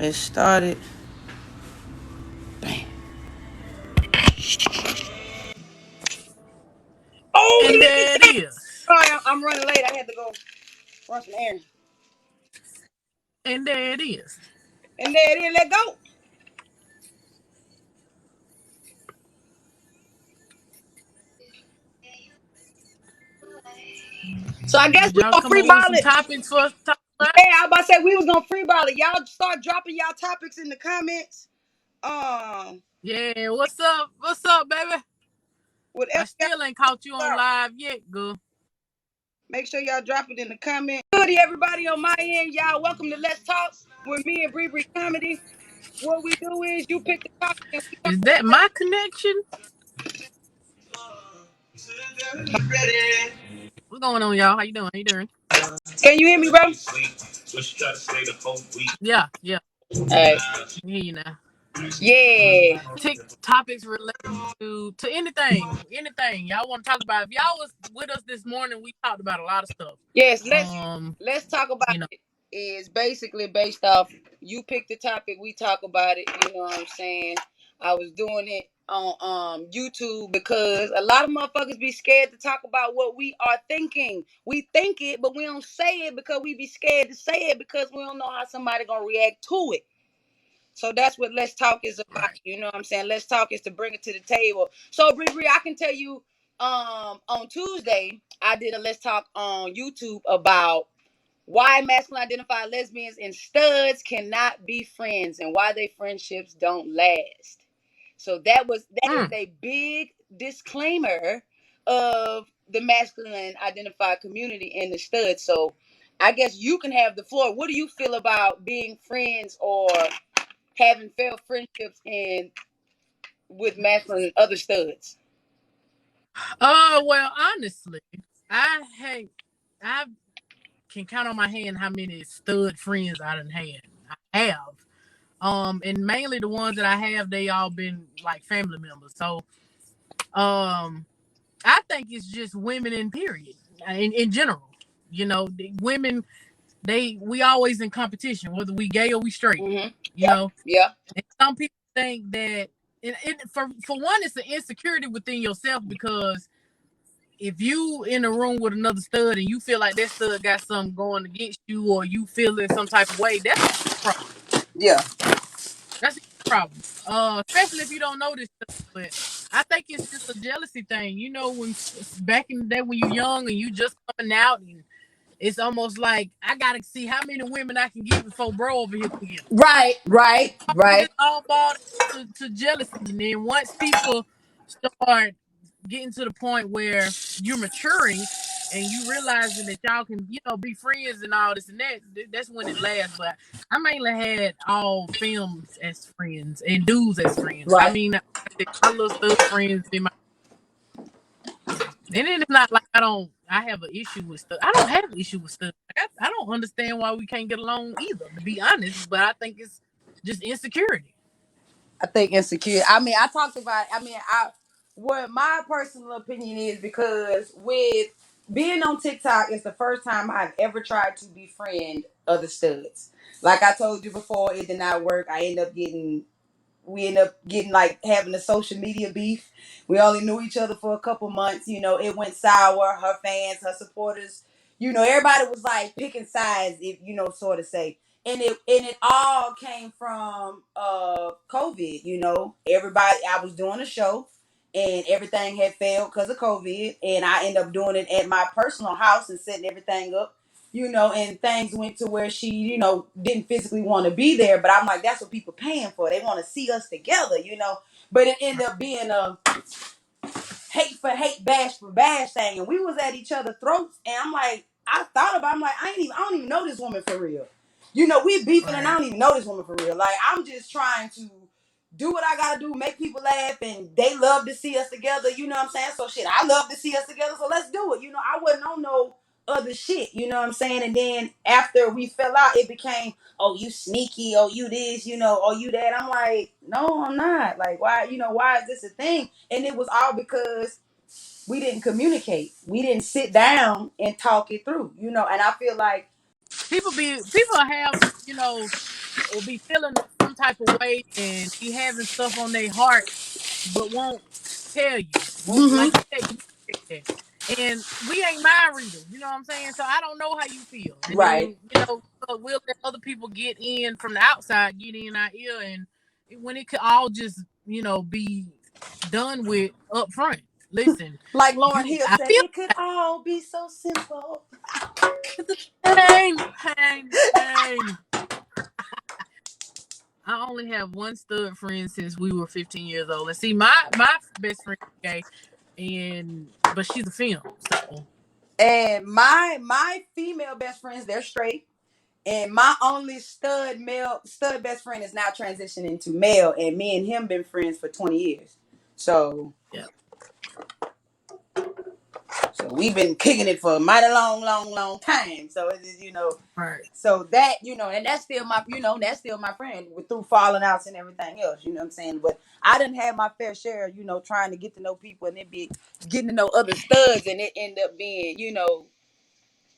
Let's start it. Bam. Oh, And look there at it that! is. Sorry, I'm running late. I had to go run some errands. And there it is. And there it is. Let go. So I guess Did we y'all gonna come free up with ball some it. topics for us to talk about? Yeah, I was about to say we was gonna free ball it. Y'all start dropping y'all topics in the comments. Um, Yeah, what's up? What's up, baby? I whatever y'all still ain't caught you on about. live yet, girl. Make sure y'all drop it in the comments. Goodie, everybody on my end, y'all. Welcome to Let's Talk with me and Bree Bree Comedy. What we do is you pick the topic and we talk Is that about my connection? it. What's going on, y'all? How you doing? How you doing? Can you hear me, bro? Yeah, yeah. Alright. I hear you now. Yeah. Tick topics related to anything y'all want to talk about. If y'all was with us this morning, we talked about a lot of stuff. Yes, Um, let's talk about you know, it. Is basically based off you pick the topic, we talk about it. You know what I'm saying? I was doing it on YouTube because a lot of motherfuckers be scared to talk about what we are thinking. We think it, but we don't say it because we be scared to say it because we don't know how somebody gonna react to it. So that's what Let's Talk is about. right. You know what I'm saying? Let's Talk is to bring it to the table. So Bree Bree, I can tell you on Tuesday, I did a Let's Talk on YouTube about why masculine identified lesbians and studs cannot be friends and why their friendships don't last. So that is Mm. a big disclaimer of the masculine identified community and the studs. So I guess you can have the floor. What do you feel about being friends or having failed friendships and with masculine and other studs? Well, honestly, I hate. I can count on my hand how many stud friends I done had. I have. And mainly the ones that I have, they all been like family members. So, I think it's just women in period, in general. You know, the women, we always in competition, whether we gay or we straight. Mm-hmm. You Yeah, know, yeah. and some people think that, for one, it's an insecurity within yourself because if you in a room with another stud and you feel like that stud got something going against you or you feel in some type of way, that's a problem. Yeah. That's a problem. Especially if you don't know this stuff. But I think it's just a jealousy thing. You know, when back in the day when you're young and you just coming out, and it's almost like I gotta see how many women I can get before bro over here can get them. Right, right, right. It's all bought to jealousy, and then once people start getting to the point where you're maturing and you realizing that y'all can, be friends and all this and that, that's when it lasts. But I mainly had all films as friends and dudes as friends. I Right. mean, my little stud friends in my, and then it's not like I have an issue with stuff. I don't have an issue with stuff. I don't understand why we can't get along either, to be honest. But I think it's just insecurity. I think insecure. I mean, I talked about. I mean, I what my personal opinion is because with being on TikTok, it's the first time I've ever tried to befriend other studs. Like I told you before, it did not work. We end up getting like having a social media beef. We only knew each other for a couple months. You know, it went sour. Her fans, her supporters, everybody was like picking sides, if sort of say. And it all came from COVID. Everybody. I was doing a show, and everything had failed because of COVID, and I ended up doing it at my personal house and setting everything up. And things went to where she, didn't physically want to be there. But I'm like, that's what people paying for. They want to see us together. But it ended up being a hate for hate, bash for bash thing. And we was at each other's throats. And I'm like, I'm like, I don't even know this woman for real. We beefing and I Right. don't even know this woman for real. Like, I'm just trying to do what I gotta do, make people laugh, and they love to see us together. You know what I'm saying? So shit, I love to see us together, so let's do it. I wasn't on no other shit. You know what I'm saying? And then after we fell out, it became, oh, you sneaky, oh, you this, oh, you that. I'm like, no, I'm not. Like, why? Why is this a thing? And it was all because we didn't communicate. We didn't sit down and talk it through. And I feel like people have, you know, or be feeling some type of way and be having stuff on their heart, but won't tell you. Won't, like you said, communicate that. And we ain't mind readers, you know what I'm saying? So I don't know how you feel. And Right. then, you know, so we'll let other people get in from the outside, get in our ear, and when it could all just, you know, be done with up front. Listen, Like Lauren you Hill I said, feel it could all be so simple. the pain. I only have one stud friend since we were 15 years old. And see, my best friend is gay, and but she's a film. So And my female best friends, they're straight. And my only stud best friend is now transitioning to male, and me and him been friends for 20 years. So yeah, so we've been kicking it for a mighty long time. So it is, right. so that, and that's still my friend with through falling outs and everything else, you know what I'm saying? But I didn't have my fair share, trying to get to know people and it be getting to know other studs and it end up being,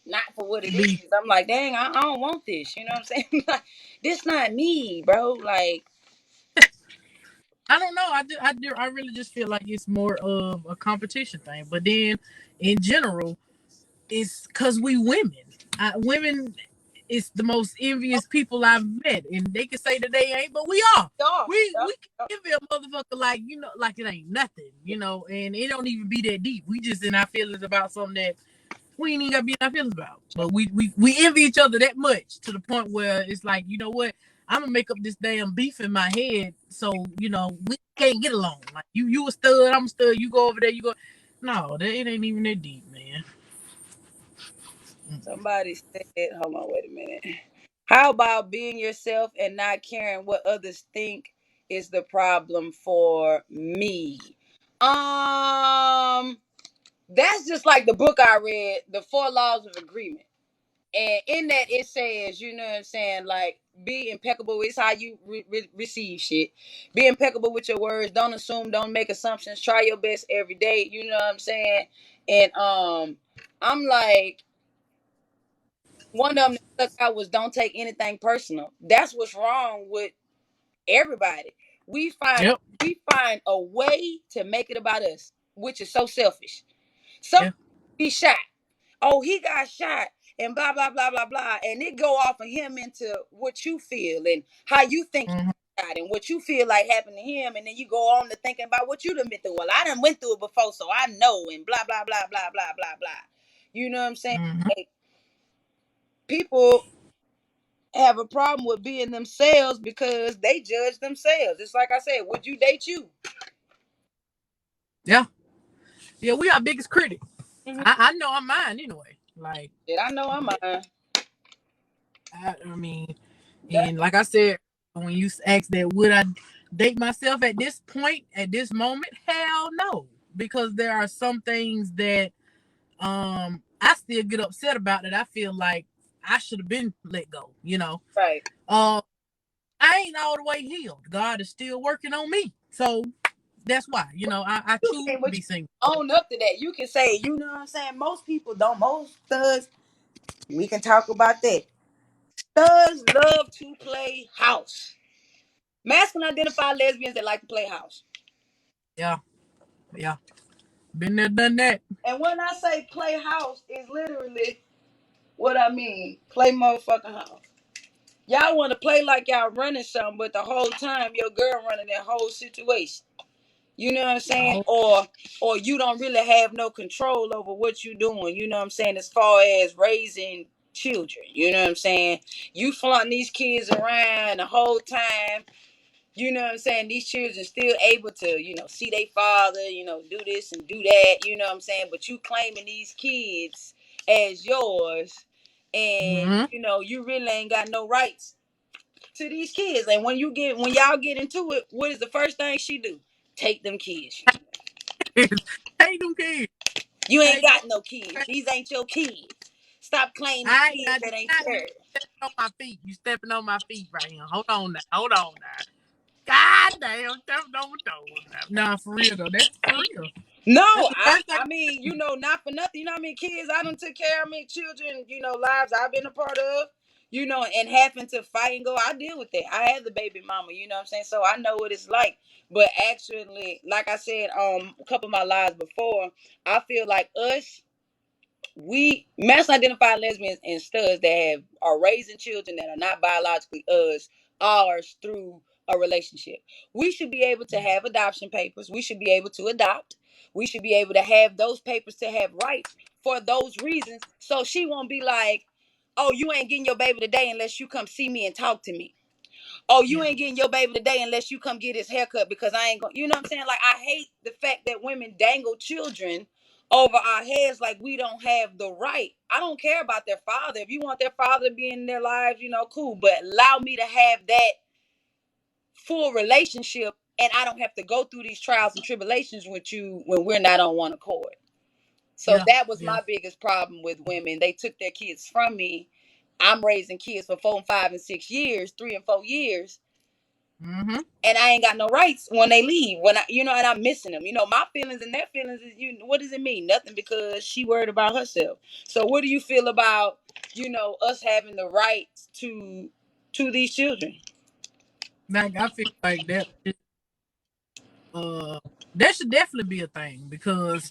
not for what it is. Be I'm like, dang, I don't want this. You know what I'm saying? Like, this not me, bro. Like, I don't know. I really just feel like it's more of a competition thing. But then, in general, it's because we women. Women is the most envious people I've met, and they can say that they ain't, but we are. y'all, We can envy a motherfucker like, you know, like it ain't nothing, you know, and it don't even be that deep. We just in our feelings about something that we ain't even gotta be in our feelings about. But we envy each other that much to the point where it's like, you know what? I'm gonna make up this damn beef in my head, so you know we can't get along. Like you a stud, I'm a stud. You go over there, you go. No, it ain't even that deep, man. somebody said, hold on, wait a minute. How about being yourself and not caring what others think is the problem for me? Um, that's just like the book I read, The Four Laws of Agreement. And in that it says, you know what I'm saying, like, be impeccable. It's how you receive shit. Be impeccable with your words. Don't assume. Don't make assumptions. Try your best every day. You know what I'm saying? And I'm like, one of them that stuck out was don't take anything personal. That's what's wrong with everybody. We find Yep. we find a way to make it about us, which is so selfish. Some Yeah. be shot. Oh, he got shot and blah blah blah blah blah, and it go off of him into what you feel and how you think he Mm-hmm. got and what you feel like happened to him, and then you go on to thinking about what you done been through. Well, I done went through it before, so I know, and blah blah blah blah blah blah blah. You know what I'm saying? Mm-hmm. Like, people have a problem with being themselves because they judge themselves. It's like I said, would you date you? Yeah. Yeah. We our biggest critic. Mm-hmm. I know I'm mine anyway. Like Did I know I'm I mean, that and like I said, when you asked that, would I date myself at this point, at this moment? Hell no, because there are some things that I still get upset about that I feel like I should have been let go. You know, right? uh, I ain't all the way healed. God is still working on me, so that's why I You choose can, to but be you single. own up to that. You can say, you know what I'm saying. Most people don't. Most thugs. We can talk about that. Thugs love to play house. Masculine identified lesbians that like to play house. Yeah, yeah, been there, done that. And when I say play house, is literally what I mean. Play motherfucking house. Y'all want to play like y'all running something, but the whole time your girl running that whole situation. You know what I'm The saying? whole Or you don't really have no control over what you're doing. You know what I'm saying? As far as raising children. You know what I'm saying? You flaunting these kids around the whole time. You know what I'm saying? These children still able to, see their father, do this and do that. You know what I'm saying? But you claiming these kids as yours, and mm-hmm. you really ain't got no rights to these kids. And when y'all get into it, what is the first thing she do? Take them kids from you. Take them kids. You ain't Take them. got no kids. These ain't your kids. Stop claiming I ain't kids got that ain't not you yours. stepping on my feet. You stepping on my feet right here. Hold on now. Hold on now. God damn, stepping on my toes now. Nah, for real though. That's for real. No, That's the I, first thing. I mean, not for nothing. You know what I mean? Kids, I done took care of me, children, lives I've been a part of. and having to fight and go. I deal with that. I had the baby mama, you know what I'm saying? So I know what it's like. But actually, like I said, a couple of my lives before, I feel like we masculine identified lesbians and studs that are raising children that are not biologically ours through a relationship. We should be able to have adoption papers. We should be able to adopt. We should be able to have those papers to have rights for those reasons. So she won't be like, oh, you ain't getting your baby today unless you come see me and talk to me. Oh, you Yeah. ain't getting your baby today unless you come get his haircut because I ain't going. You know what I'm saying? Like, I hate the fact that women dangle children over our heads like we don't have the right. I don't care about their father. If you want their father to be in their lives, cool. But allow me to have that full relationship, and I don't have to go through these trials and tribulations with you when we're not on one accord. So Yeah. that was Yeah. my biggest problem with women. They took their kids from me. I'm raising kids for 4, 5, and 6 years, 3 and 4 years, Mm-hmm. and I ain't got no rights when they leave. When and I'm missing them. My feelings and their feelings is what does it mean? Nothing, because she worried about herself. So what do you feel about us having the rights to these children? Like I feel like uh that should definitely be a thing because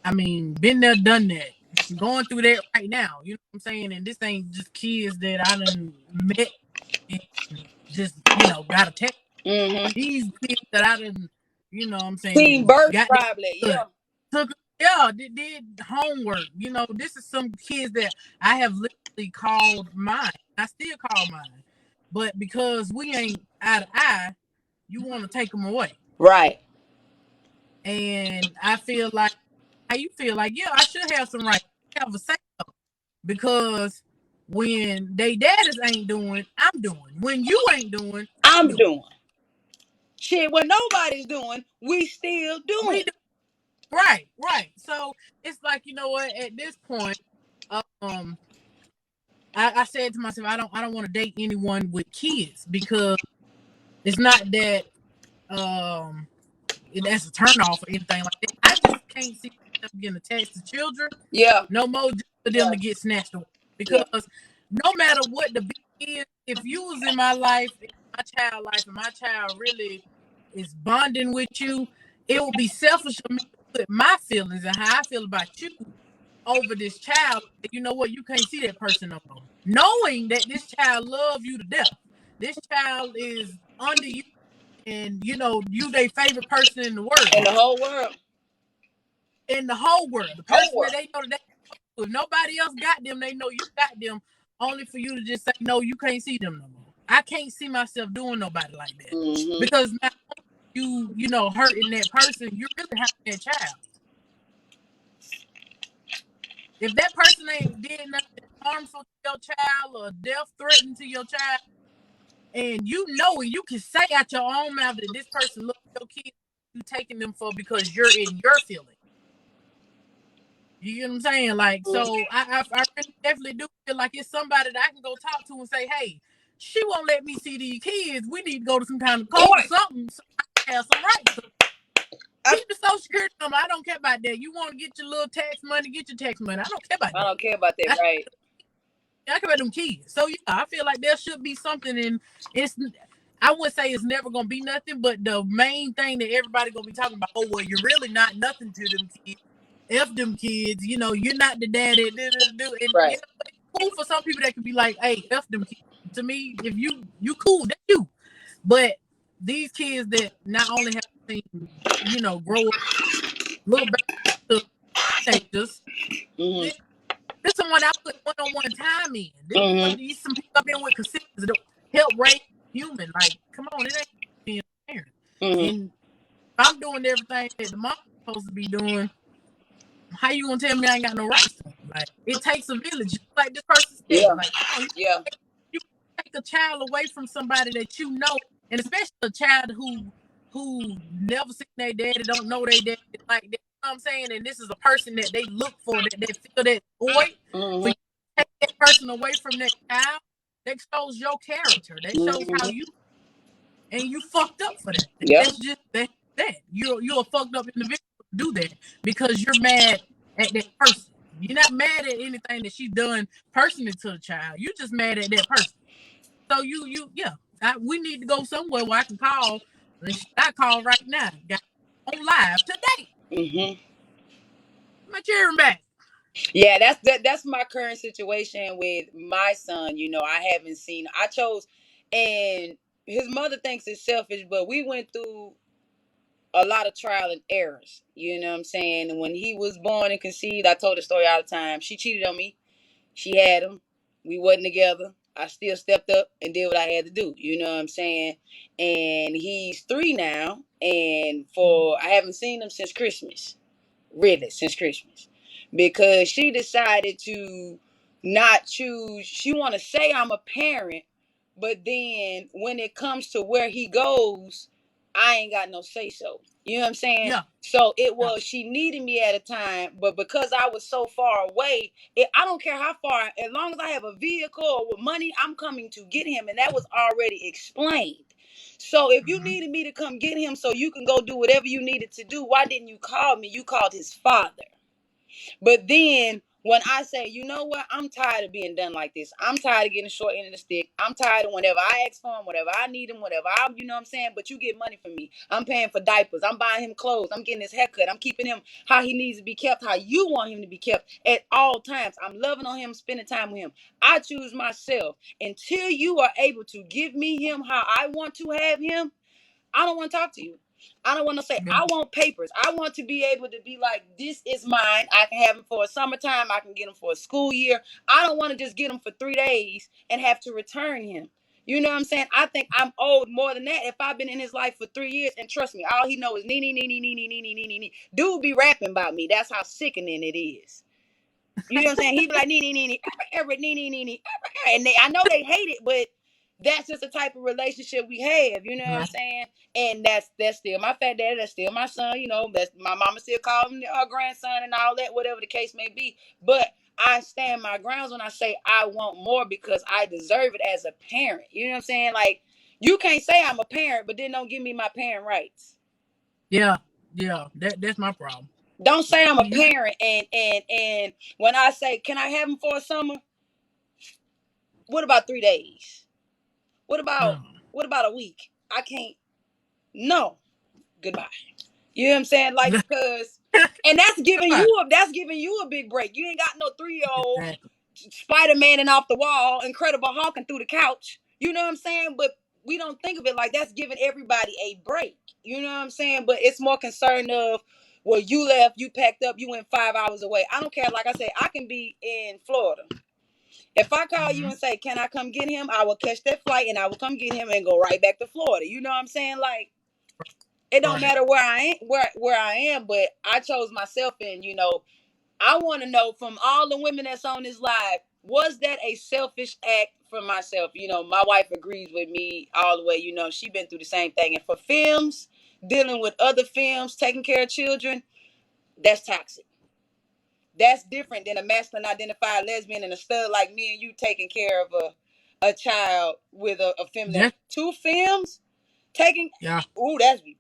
I mean, been there, done that. Going through that right now, you know what I'm saying? And this ain't just kids that I done met and just, got a text. Mm-hmm. These kids that I done, you know what I'm Teen saying, birth got probably, their yeah. took did homework. This is some kids that I have literally called mine. I still call mine. But because we ain't eye to eye, you want to take them away. Right. And I feel like how you feel like, yeah, I should have some right. Have a say because when they daddies ain't doing, I'm doing. When you ain't doing, I'm I'm doing. doing shit what nobody's doing. We still We doing. do right, right. So it's like, you know what? At this point, um, I said to myself, I don't want to date anyone with kids because it's not that um that's a turn off or anything like that. I just can't see myself getting attached to children Yeah. no more just for them Yeah. to get snatched away. Yeah. Because no matter what the beat is, if you was in my life, in my child life, and my child really is bonding with you, it would be selfish of me to put my feelings and how I feel about you over this child. You know what? You can't see that person no more. Knowing that this child loves you to death. This child is under you and you their favorite person in the In world. the whole world. In the whole world. The Whole person that world. they know that if nobody else got them, they know you got them. Only for you to just say no, you can't see them no more. I can't see myself doing nobody like that Mm-hmm. because now hurting that person, you're really hurting that child. If that person ain't did nothing harmful to your child or death threatening to your child, and and you can say out your own mouth that this person loves your kids, you taking them for because you're in your feelings. You get what I'm saying? Like, so I really definitely do feel like it's somebody that I can go talk to and say, hey, she won't let me see these kids. We need to go to some kind of court or Boy, something so I can have some rights. I, Keep the social security number. I don't care about that. You want to get your little tax money, get your tax money. I don't care about I that. don't care about that, I, right? I care about them kids. So yeah, I feel like there should be something in it's I would say it's never gonna be nothing, but the main thing that everybody gonna be talking about, oh well, you're really not nothing to them kids. F them kids, you're not the daddy. And Right. it's cool for some people that can be like, hey, F them kids. To me, if you cool, that's you. But these kids that not only have seen, grow up little baby to teenagers, this, Mm-hmm. this someone I put one-on-one time in. This one Mm-hmm. these some people I've been with consistently to help raise human. Like, come on, it ain't being a parent. Mm-hmm. And if I'm doing everything that the mom's supposed to be doing, how you gonna tell me I ain't got no rights to them? Like, it takes a village, just like this person said. Yeah. Like, come on, Yeah. you take a child away from somebody that you know, and especially a child who never seen their daddy, don't know their daddy like that. You know what I'm saying? And this is a person that they look for, that they feel that void. For Mm-hmm. you to take that person away from that child, that shows your character. That shows how Mm-hmm. you and you fucked up for that. Yep. That's just that. You're a fucked up individual to do that because you're mad at that person. You're not mad at anything that she's done personally to the child. You're just mad at that person. So yeah. We need to go somewhere where I can call. I call right now. Got on live today. Mm-hmm. My children back. Yeah, that's my current situation with my son. You know, I haven't seen. I chose, and his mother thinks it's selfish, but we went through a lot of trial and errors. You know what I'm saying? And when he was born and conceived, I told the story all the time. She cheated on me. She had him. We wasn't together. I still stepped up and did what I had to do. You know what I'm saying? And he's 3 now, and for I haven't seen him since Christmas. Really, since Christmas, because she decided to not choose. She want to say I'm a parent, but then when it comes to where he goes, I ain't got no say so. You know what I'm saying? Yeah. So it Yeah. was, she needed me at a time, but because I was so far away, I don't care how far, as long as I have a vehicle or with money, I'm coming to get him, and that was already explained. So if you Mm-hmm. needed me to come get him so you can go do whatever you needed to do, why didn't you call me? You called his father. But then when I say, you know what, I'm tired of being done like this. I'm tired of getting short end of the stick. I'm tired of whenever I ask for him, whatever I need him, whatever I, you know what I'm saying? But you get money from me. I'm paying for diapers. I'm buying him clothes. I'm getting his haircut. I'm keeping him how he needs to be kept, how you want him to be kept at all times. I'm loving on him, spending time with him. I choose myself. Until you are able to give me him how I want to have him, I don't want to talk to you. I don't want to say, Yeah. I want papers. I want to be able to be like, this is mine. I can have him for a summertime. I can get him for a school year. I don't want to just get him for 3 days and have to return him. You know what I'm saying? I think I'm owed more than that. If I've been in his life for 3 years, and trust me, all he knows is nee, nee, nee, nee, nee, nee, nee, nee, nee, nee. Dude be rapping about me. That's how sickening it is. You know what I'm saying? He be like, nee, nee, nee, nee, every, nee, nee, nee, nee, and I know they hate it, but that's just the type of relationship we have. You know what I'm Yeah. saying? And that's still my fat daddy. That's still my son. You know, that's my mama still call him her grandson and all that, whatever the case may be. But I stand my grounds when I say I want more because I deserve it as a parent. You know what I'm saying? Like, you can't say I'm a parent, but then don't give me my parent rights. Yeah. Yeah. That's my problem. Don't say I'm a You can. parent and when I say, can I have him for a summer? What about 3 days? What about No. a week? I can't. No. Goodbye. You know what I'm saying? Like, because, and Goodbye. that's giving you a big break. You ain't got no 3-year old Exactly. Spider-Man and off the wall, Incredible Hulking through the couch. You know what I'm saying? But we don't think of it like that's giving everybody a break. You know what I'm saying? But it's more concerned of, well, you left, you packed up, you went 5 hours away. I don't care. Like I said, I can be in Florida. If I call you Mm-hmm. and say, can I come get him? I will catch that flight and I will come get him and go right back to Florida. You know what I'm saying? Like, it don't Right. matter where I am, where I am, but I chose myself, and I want to know from all the women that's on this live, was that a selfish act for myself? My wife agrees with me all the way. She been through the same thing, and for films, dealing with other films, taking care of children, that's toxic. That's different than a masculine identified lesbian and a stud like me and you taking care of a child with a feminine. That's, Two films taking. yeah. Ooh,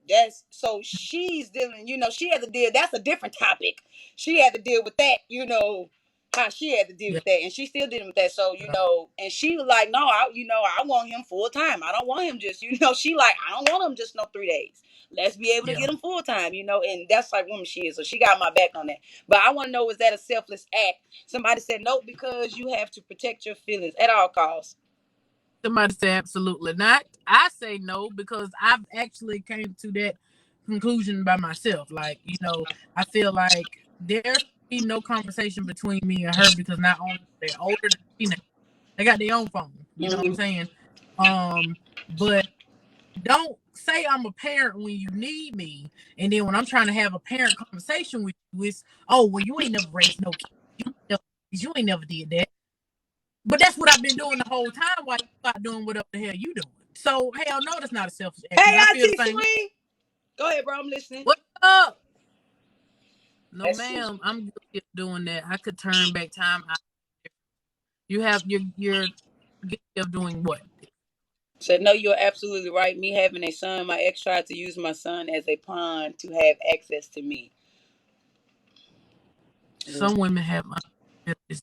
that's so she's dealing. She had to deal. That's a different topic. She had to deal with that. How she had to deal Yeah. with that, and she's still dealing with that. So Yeah. and she was like, no, I want him full time. I don't want him just, she like, I don't want him just no 3 days. Let's be able to Yeah. get him full time. And that's like woman she is. So she got my back on that. But I want to know, is that a selfless act? Somebody said nope, because you have to protect your feelings at all costs. Somebody say absolutely not. I say no because I've actually came to that conclusion by myself. Like, I feel like there should be no conversation between me and her because not only are they older than teenagers, they got their own phone. You know what I'm Mm-hmm. saying? But don't say I'm a parent when you need me, and then when I'm trying to have a parent conversation with you, it's, oh, well, you ain't never raised no kids. You ain't never did that. But that's what I've been doing the whole time while you start doing whatever the hell you doing. So hell no, that's not a selfish act because Hey, I feel the Auntie same way. Swing. Go ahead, bro. I'm listening. What's up? No, Let's see. ma'am, I'm guilty of doing that. I could turn back time. You're guilty of doing what? Said, no, you're absolutely right. Me having a son, my ex tried to use my son as a pawn to have access to me. Some women have.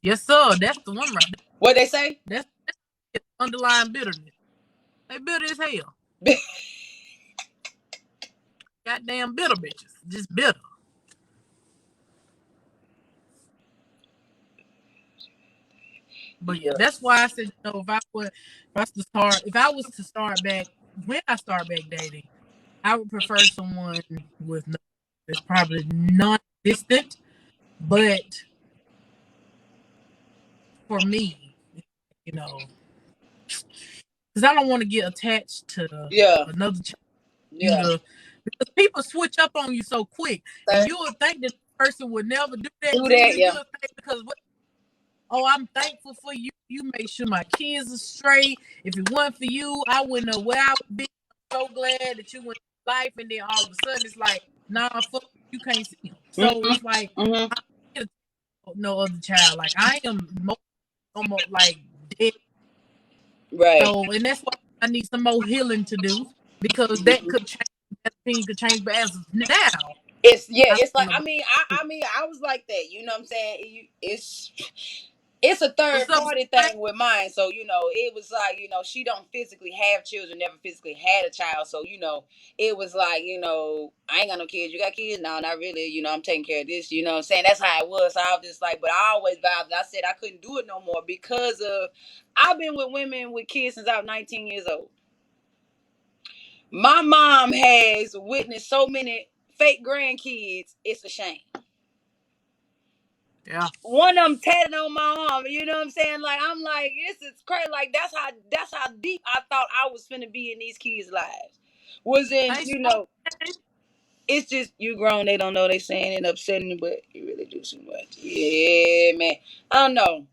Yes, sir. That's the one right there. What they say? That's underlying bitterness. They bitter as hell. Goddamn bitter bitches. Just bitter. But yeah, Yeah. that's why I said, if I was to start back when I start back dating, I would prefer someone with no, that's probably non-existent. But for me, you know, because I don't want to get attached to Yeah. another child. You Yeah. to Because people switch up on you so quick, and you would think that the person would never do that Do to that. you. Yeah. You'll think because oh, I'm thankful for you. You make sure my kids are straight. If it wasn't for you, I wouldn't know where I would be. I'm so glad that you went through life, and then all of a sudden it's like, nah, fuck, you can't see them. So Mm-hmm. it's like Mm-hmm. I don't get no other child. Like I am almost like dead. Right. So, and that's why I need some more healing to do because that could change. That opinion could change. But as of now, It's yeah. I It's don't like know I about mean you. I was like that. You know what I'm saying? It's a What's third up, party Frank? thing with mine. So, it was like, she don't physically have children, never physically had a child. So, it was like, I ain't got no kids. You got kids? No, not really. I'm taking care of this. You know what I'm saying? That's how it was. So I was just like, but I always vowed that I said I couldn't do it no more because I've been with women with kids since I was 19 years old. My mom has witnessed so many fake grandkids. It's a shame. Yeah. One of them tatted on my arm. You know what I'm saying? Like I'm like, this is crazy. Like that's how deep I thought I was finna be in these kids' lives. Was in, Hey, Smoke. it's just you grown. They don't know they saying it upsetting you, but you really do too much. Yeah, man. I don't know.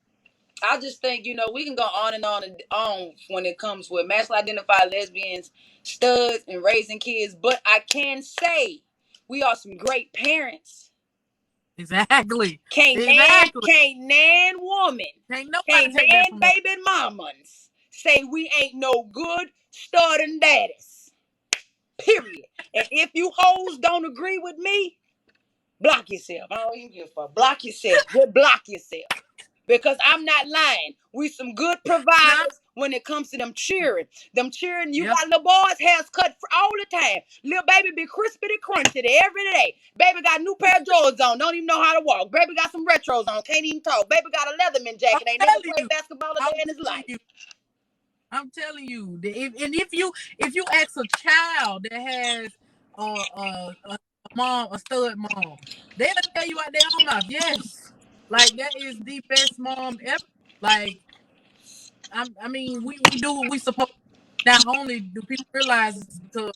I just think we can go on and on when it comes with masculine identified lesbians, studs, and raising kids. But I can say we are some great parents. Exactly. Can't nan, Exactly. can't nan woman, Can't nobody can't take that nan from us. baby mamas say we ain't no good starting daddies. Period. And if you hoes don't agree with me, block yourself. I don't even give a fuck. Block yourself. Just block yourself. Because I'm not lying. We some good Nah. providers when it comes to them cheering. Them cheering, you Yeah. got little boys' hairs cut all the time. Little baby be crispy and crunchy every day. Baby got new pair of Jordans on, don't even know how to walk. Baby got some retros on, can't even talk. Baby got a Leatherman I'm jacket, ain't never telling played you. basketball a I'm day in his telling life. you. I'm telling you. If you ask a child that has a mom, a stud mom, they'll tell you out their own mouth, yes. Like that is the best mom ever. Like I mean, we do what we supposed. Not only do people realize it's because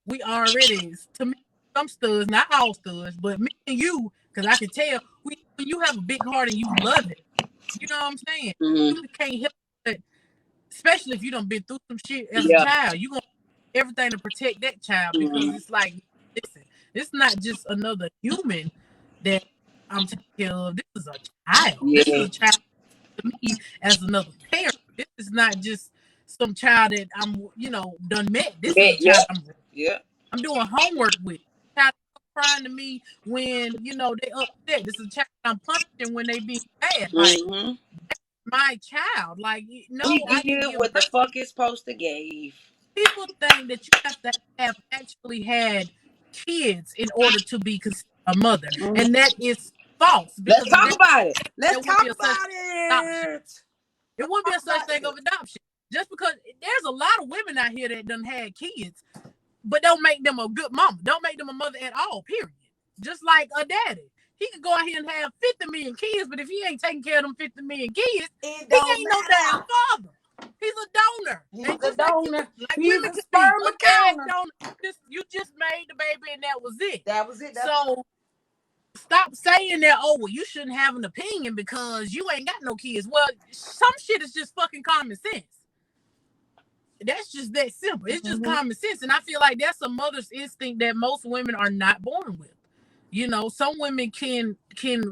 we already, to me, some studs, not all studs, but me and you, because I can tell when you have a big heart and you love it. You know what I'm saying? You Mm-hmm. can't help it, especially if you done been through some shit as a Yeah. child. You gonna do everything to protect that child because Mm-hmm. it's like, listen, it's not just another human that I'm taking care of. This is a child. This is Yeah. a child to me as another parent. This is not just some child that I'm, done met. This is Yeah. a Yeah. child Yeah. I'm doing homework with. Child crying to me when they upset. This is a child I'm punishing when they be bad. Like Mm-hmm. my child. Like He no, I didn't did give what the birth. fuck is supposed to give. People think that you have to have actually had kids in order to be considered a mother, Mm-hmm. and that is false Let's because talk about it. there Let's wouldn't talk be a such about adoption. it. It Let's wouldn't be talk a such about thing it. of adoption. Just because there's a lot of women out here that done had kids but don't make them a good mama. Don't make them a mother at all, period. Just like a daddy. He could go out here and have 50 million kids, but if he ain't taking care of them 50 million kids, It he don't ain't no damn matter. father. He's a donor. He's And a just like you, donor. like He's Willie a could be sperm a dad counter. donor. You just made the baby and that was it. That was it. So stop saying that, oh, well, you shouldn't have an opinion because you ain't got no kids. Well, some shit is just fucking common sense. That's just that simple. It's just Mm-hmm. common sense. And I feel like that's a mother's instinct that most women are not born with. Some women can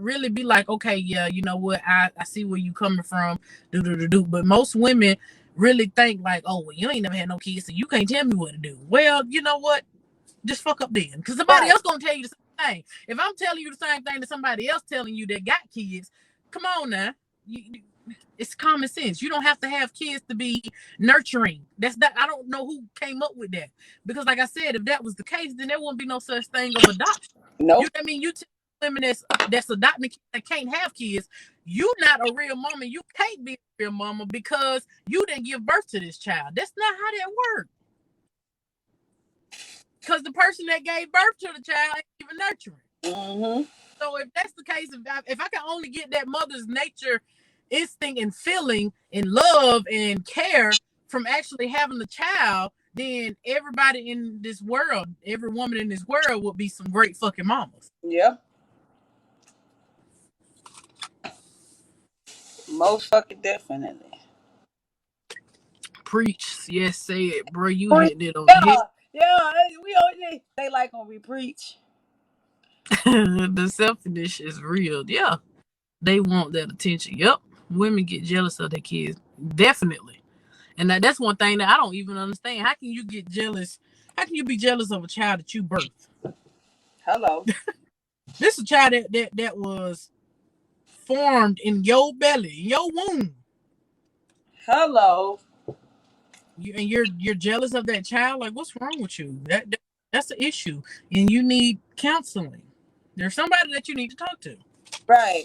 really be like, okay, yeah, you know what, I see where you coming from, do. But most women really think like, oh, well, you ain't never had no kids, so you can't tell me what to do. Well, you know what? Just fuck up then. Because somebody Right. else gonna tell you the same thing. If I'm telling you the same thing that somebody else telling you that got kids, Come on now. It's common sense. You don't have to have kids to be nurturing. That's that. I don't know who came up with that. Because, like I said, if that was the case, then there wouldn't be no such thing of adoption. You Nope. know what I mean? You tell women that's adopting kids that can't have kids, you not a real mama. You can't be a real mama because you didn't give birth to this child. That's not how that works. Because the person that gave birth to the child ain't even nurturing. Mm-hmm. So if that's the case, if I can only get that mother's nature, instinct, and feeling, and love and care from actually having a child, then everybody in this world, every woman in this world would be some great fucking mamas. Yeah. Most fucking definitely. Preach, yes, say it, bro. You Preach. hit it on the head. Yeah. Yeah. They like when we preach. The selfishness is real. Yeah, they want that attention. Yep, women get jealous of their kids, definitely. And that's one thing that I don't even understand. How can you get jealous? How can you be jealous of a child that you birthed? Hello. This is a child that was formed in your belly, in your womb. Hello. And you're jealous of that child? Like, what's wrong with you? That's the issue. And you need counseling. There's somebody that you need to talk to. Right.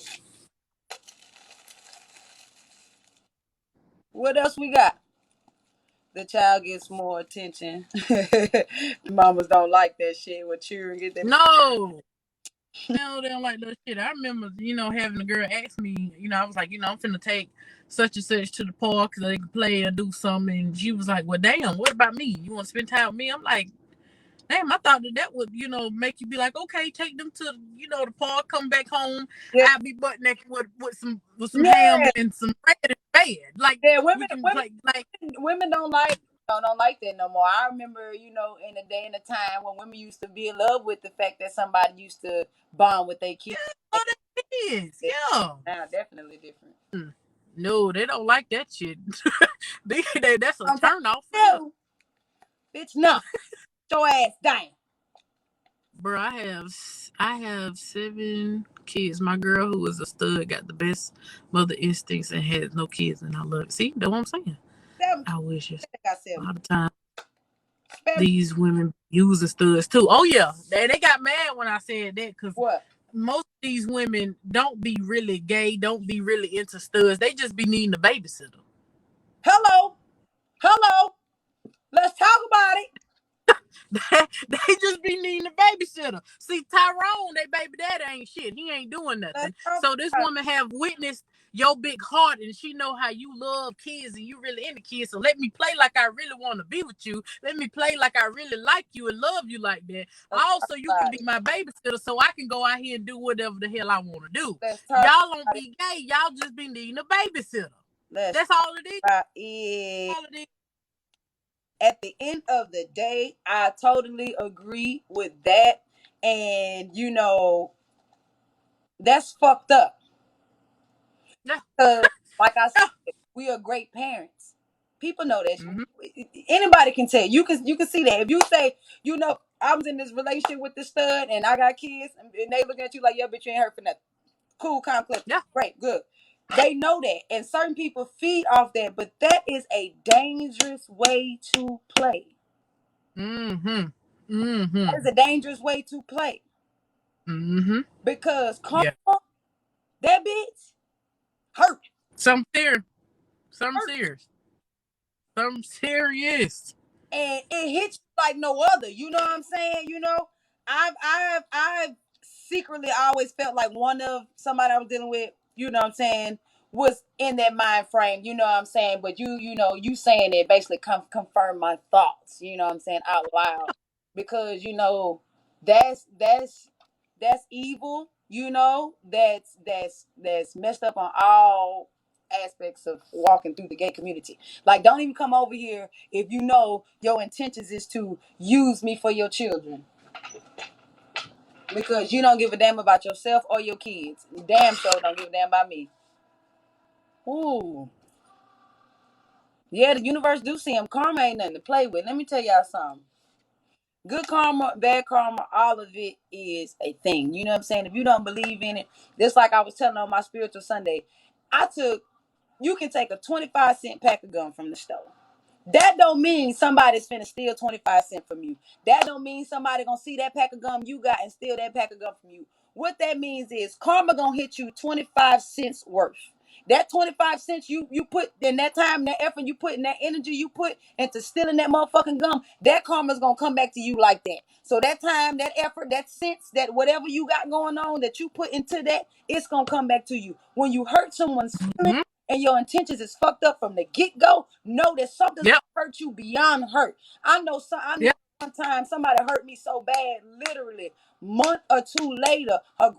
What else we got? The child gets more attention. Mamas don't like that shit. When children get that. No. No, they don't like that shit. I remember, having a girl ask me, I was like, I'm finna take such and such to the park so they can play or do something. And she was like, well, damn, what about me? You want to spend time with me? I'm like, damn, I thought that would, make you be like, okay, take them to, the park, come back home. Yeah. I'll be butt naked with some ham Yeah. and some bread in bed. Like, Yeah. we can play, like, Women don't like that no more. I remember, in a day and a time when women used to be in love with the fact that somebody used to bond with their kids. oh, that is, yeah. Now, definitely different. No, they don't like that shit. That's a Sometimes turn off for them. you, bitch, no, your ass down. Bro, I have 7 kids. My girl, who is a stud, got the best mother instincts and has no kids, and I love it. See, that's what I'm saying. 7. I wish it. I got A 7. lot of times Spare me. these women using studs too. Oh yeah, they got mad when I said that because What? most of these women don't be really gay, don't be really into studs. They just be needing a babysitter. Hello. Hello. Let's talk about it. They just be needing a babysitter. See, Tyrone, they baby daddy ain't shit. He ain't doing Let's nothing. talk So this about woman have witnessed your big heart, and she know how you love kids and you really into kids. So let me play like I really want to be with you. Let me play like I really like you and love you like that. it. Let's talk Also, you can about be it. my babysitter, so I can go out here and do whatever the hell I want to do. Let's talk Y'all don't about it. be gay. Y'all just be needing a babysitter. Let's That's all it is. talk about it. All it is. At the end of the day, I totally agree with that. And, that's fucked up. Yeah. Because, like I said, we are great parents. People know that. Mm-hmm. Anybody can tell. You can see that. If you say, I was in this relationship with this stud and I got kids, and they looking at you like, yeah, bitch, you ain't hurt for nothing. Cool, calm, clip. Yeah. Great, good. They know that. And certain people feed off that. But that is a dangerous way to play. Mm-hmm. Mm-hmm. That is a dangerous way to play. Mm-hmm. Because Yeah. karma, that bitch, hurt. Some serious. Some Hurt. serious. Some serious. And it hits you like no other. You know what I'm saying? I've secretly always felt like one of somebody I was dealing with, you know what I'm saying, was in that mind frame, you know what I'm saying? But you saying it basically confirm my thoughts, you know what I'm saying, out loud. Because that's evil, that's messed up on all aspects of walking through the gay community. Like, don't even come over here if you know your intentions is to use me for your children. Because you don't give a damn about yourself or your kids. Damn sure don't give a damn about me. Ooh. Yeah, the universe do see him. Karma ain't nothing to play with. Let me tell y'all something. good karma, bad karma, all of it is a thing. You know what I'm saying? If you don't believe in it, just like I was telling on my spiritual Sunday, you can take a 25-cent pack of gum from the store. That don't mean somebody's finna steal 25 cents from you. That don't mean somebody gonna see that pack of gum you got and steal that pack of gum from you. What that means is karma gonna hit you 25 cents worth. That 25 cents you put in that time, that effort you put in that energy you put into stealing that motherfucking gum, that karma's gonna come back to you like that. So that time, that effort, that sense, that whatever you got going on that you put into that, it's gonna come back to you. When you hurt someone's feelings, Mm-hmm. and your intentions is fucked up from the get-go, know that something's Yep. gonna hurt you beyond hurt. I know Yep. one time somebody hurt me so bad, literally month or two later, her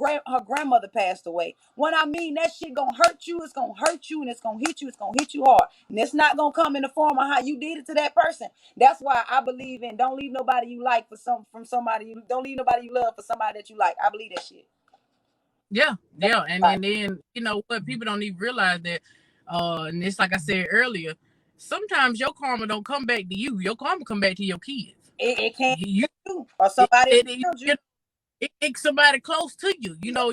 grandmother passed away. When I mean that shit gonna hurt you, it's gonna hurt you and it's gonna hit you hard. And it's not gonna come in the form of how you did it to that person. That's why I believe in don't leave nobody you like from somebody you don't leave nobody you love for somebody that you like. I believe that shit. Yeah. That's Yeah. And right. then you know what, people don't even realize that and it's like I said earlier, sometimes your karma don't come back to you. Your karma come back to your kids. It can't You you or somebody around you. it's somebody close to you, you know.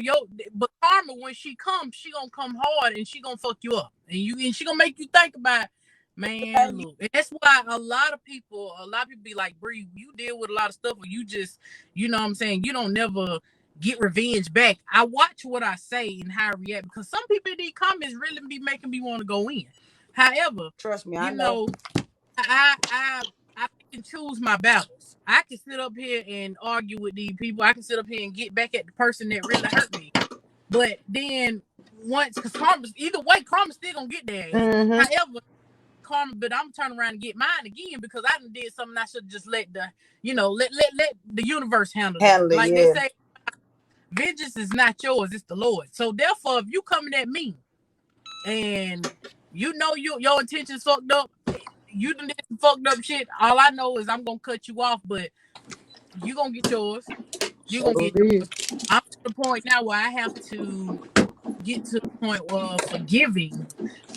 But karma, when she comes, she gonna come hard and she gonna fuck you up, and she gonna make you think about, Yeah, man. Look, and that's why a lot of people be like, Bree, you deal with a lot of stuff, or you just, you know what I'm saying, you don't never get revenge back. I watch what I say and how I react, because some people in these comments really be making me want to go in. However, trust me, I you know. know, I can choose my battles. I can sit up here and argue with these people. I can sit up here and get back at the person that really hurt me. But then once, because karma, either way, karma still gonna get their ass. Mm-hmm. However, karma, but I'm turning around and get mine again because I done did something I should just let the, you know, let the universe handle that. Handle it, Like they yeah. say, vengeance is not yours, it's the Lord. So therefore, if you coming at me and you know your intentions fucked up, you done did some fucked up shit. All I know is I'm gonna cut you off, but you gonna get yours. You So gonna get be yours. I'm to the point now where I have to get to the point of forgiving,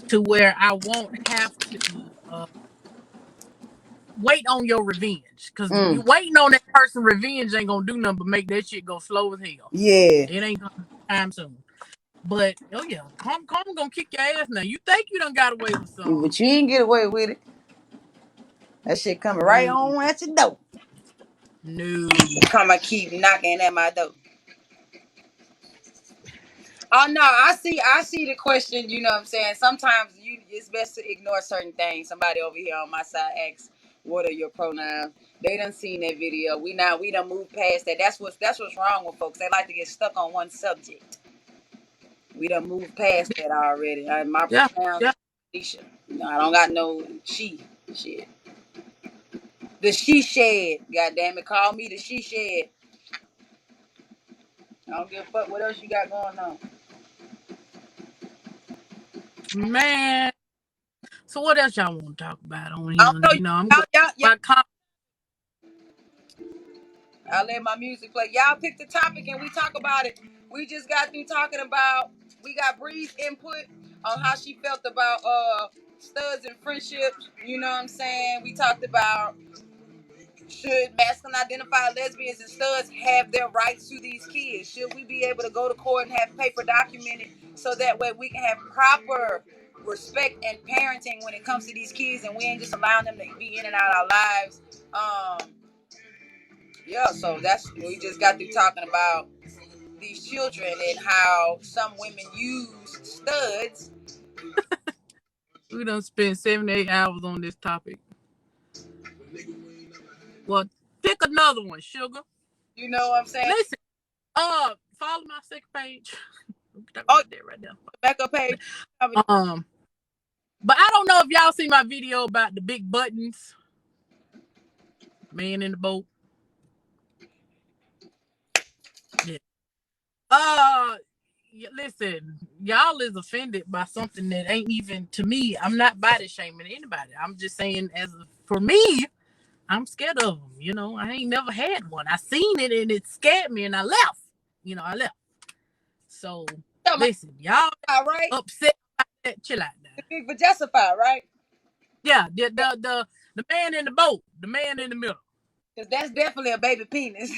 to where I won't have to wait on your revenge. Cause you Mm. waiting on that person revenge ain't gonna do nothing but make that shit go slow as hell. Yeah. It ain't gonna time soon. But oh yeah, karma gonna kick your ass now. You think you done got away with something? But you ain't get away with it. That shit coming right No, on at your door. no. Come and keep knocking at my door. Oh no, I see the question, you know what I'm saying? Sometimes it's best to ignore certain things. Somebody over here on my side asks, what are your pronouns? They done seen that video. We done moved past that. That's what's wrong with folks. They like to get stuck on one subject. We done moved past that already. My Yeah, pronouns yeah. is Nisha. No, I don't got no she shit. The she shed. God damn it, call me the she shed. I don't give a fuck what else you got going on. Man. So what else y'all want to talk about on I here? don't know. You know, I'm Y'all, going y'all, y'all, about I'll let my music play. Y'all pick the topic and we talk about it. We just got through talking about, we got Bree's input on how she felt about studs and friendships. You know what I'm saying? We talked about, should masculine identified lesbians and studs have their rights to these kids? Should we be able to go to court and have paper documented so that way we can have proper respect and parenting when it comes to these kids and we ain't just allowing them to be in and out of our lives? Yeah, so we just got through talking about these children and how some women use studs. we done spent 7 to 8 hours on this topic. Well, pick another one, sugar. You know what I'm saying? Listen, follow my second page. We can talk Oh, about that right now. backup page. But I don't know if y'all see my video about the big buttons, man in the boat. Yeah. Listen, y'all is offended by something that ain't even, to me. I'm not body shaming anybody. I'm just saying, for me, I'm scared of them. You know, I ain't never had one. I seen it and it scared me, and I left. I left. So listen, y'all right? upset about that. Chill out now. The big Vajessified, right? Yeah, the man in the boat, the man in the middle. Cause that's definitely a baby penis.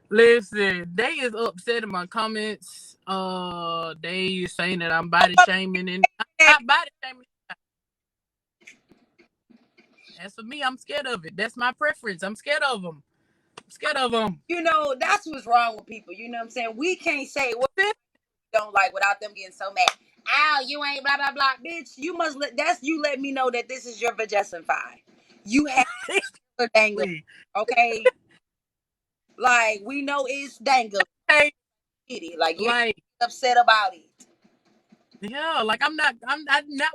Listen, they is upset in my comments. They saying that I'm body shaming, and I'm not body shaming. As for me, I'm scared of it. That's my preference. I'm scared of them. I'm scared of them. You know, that's what's wrong with people. You know what I'm saying? We can't say what we don't like without them getting so mad. Ow, you ain't blah blah blah, bitch. You must let me know that this is your vagessin fine. You have a dangle, okay? Like we know it's dangle. Hey, Like you ain't like upset about it. yeah, like I'm not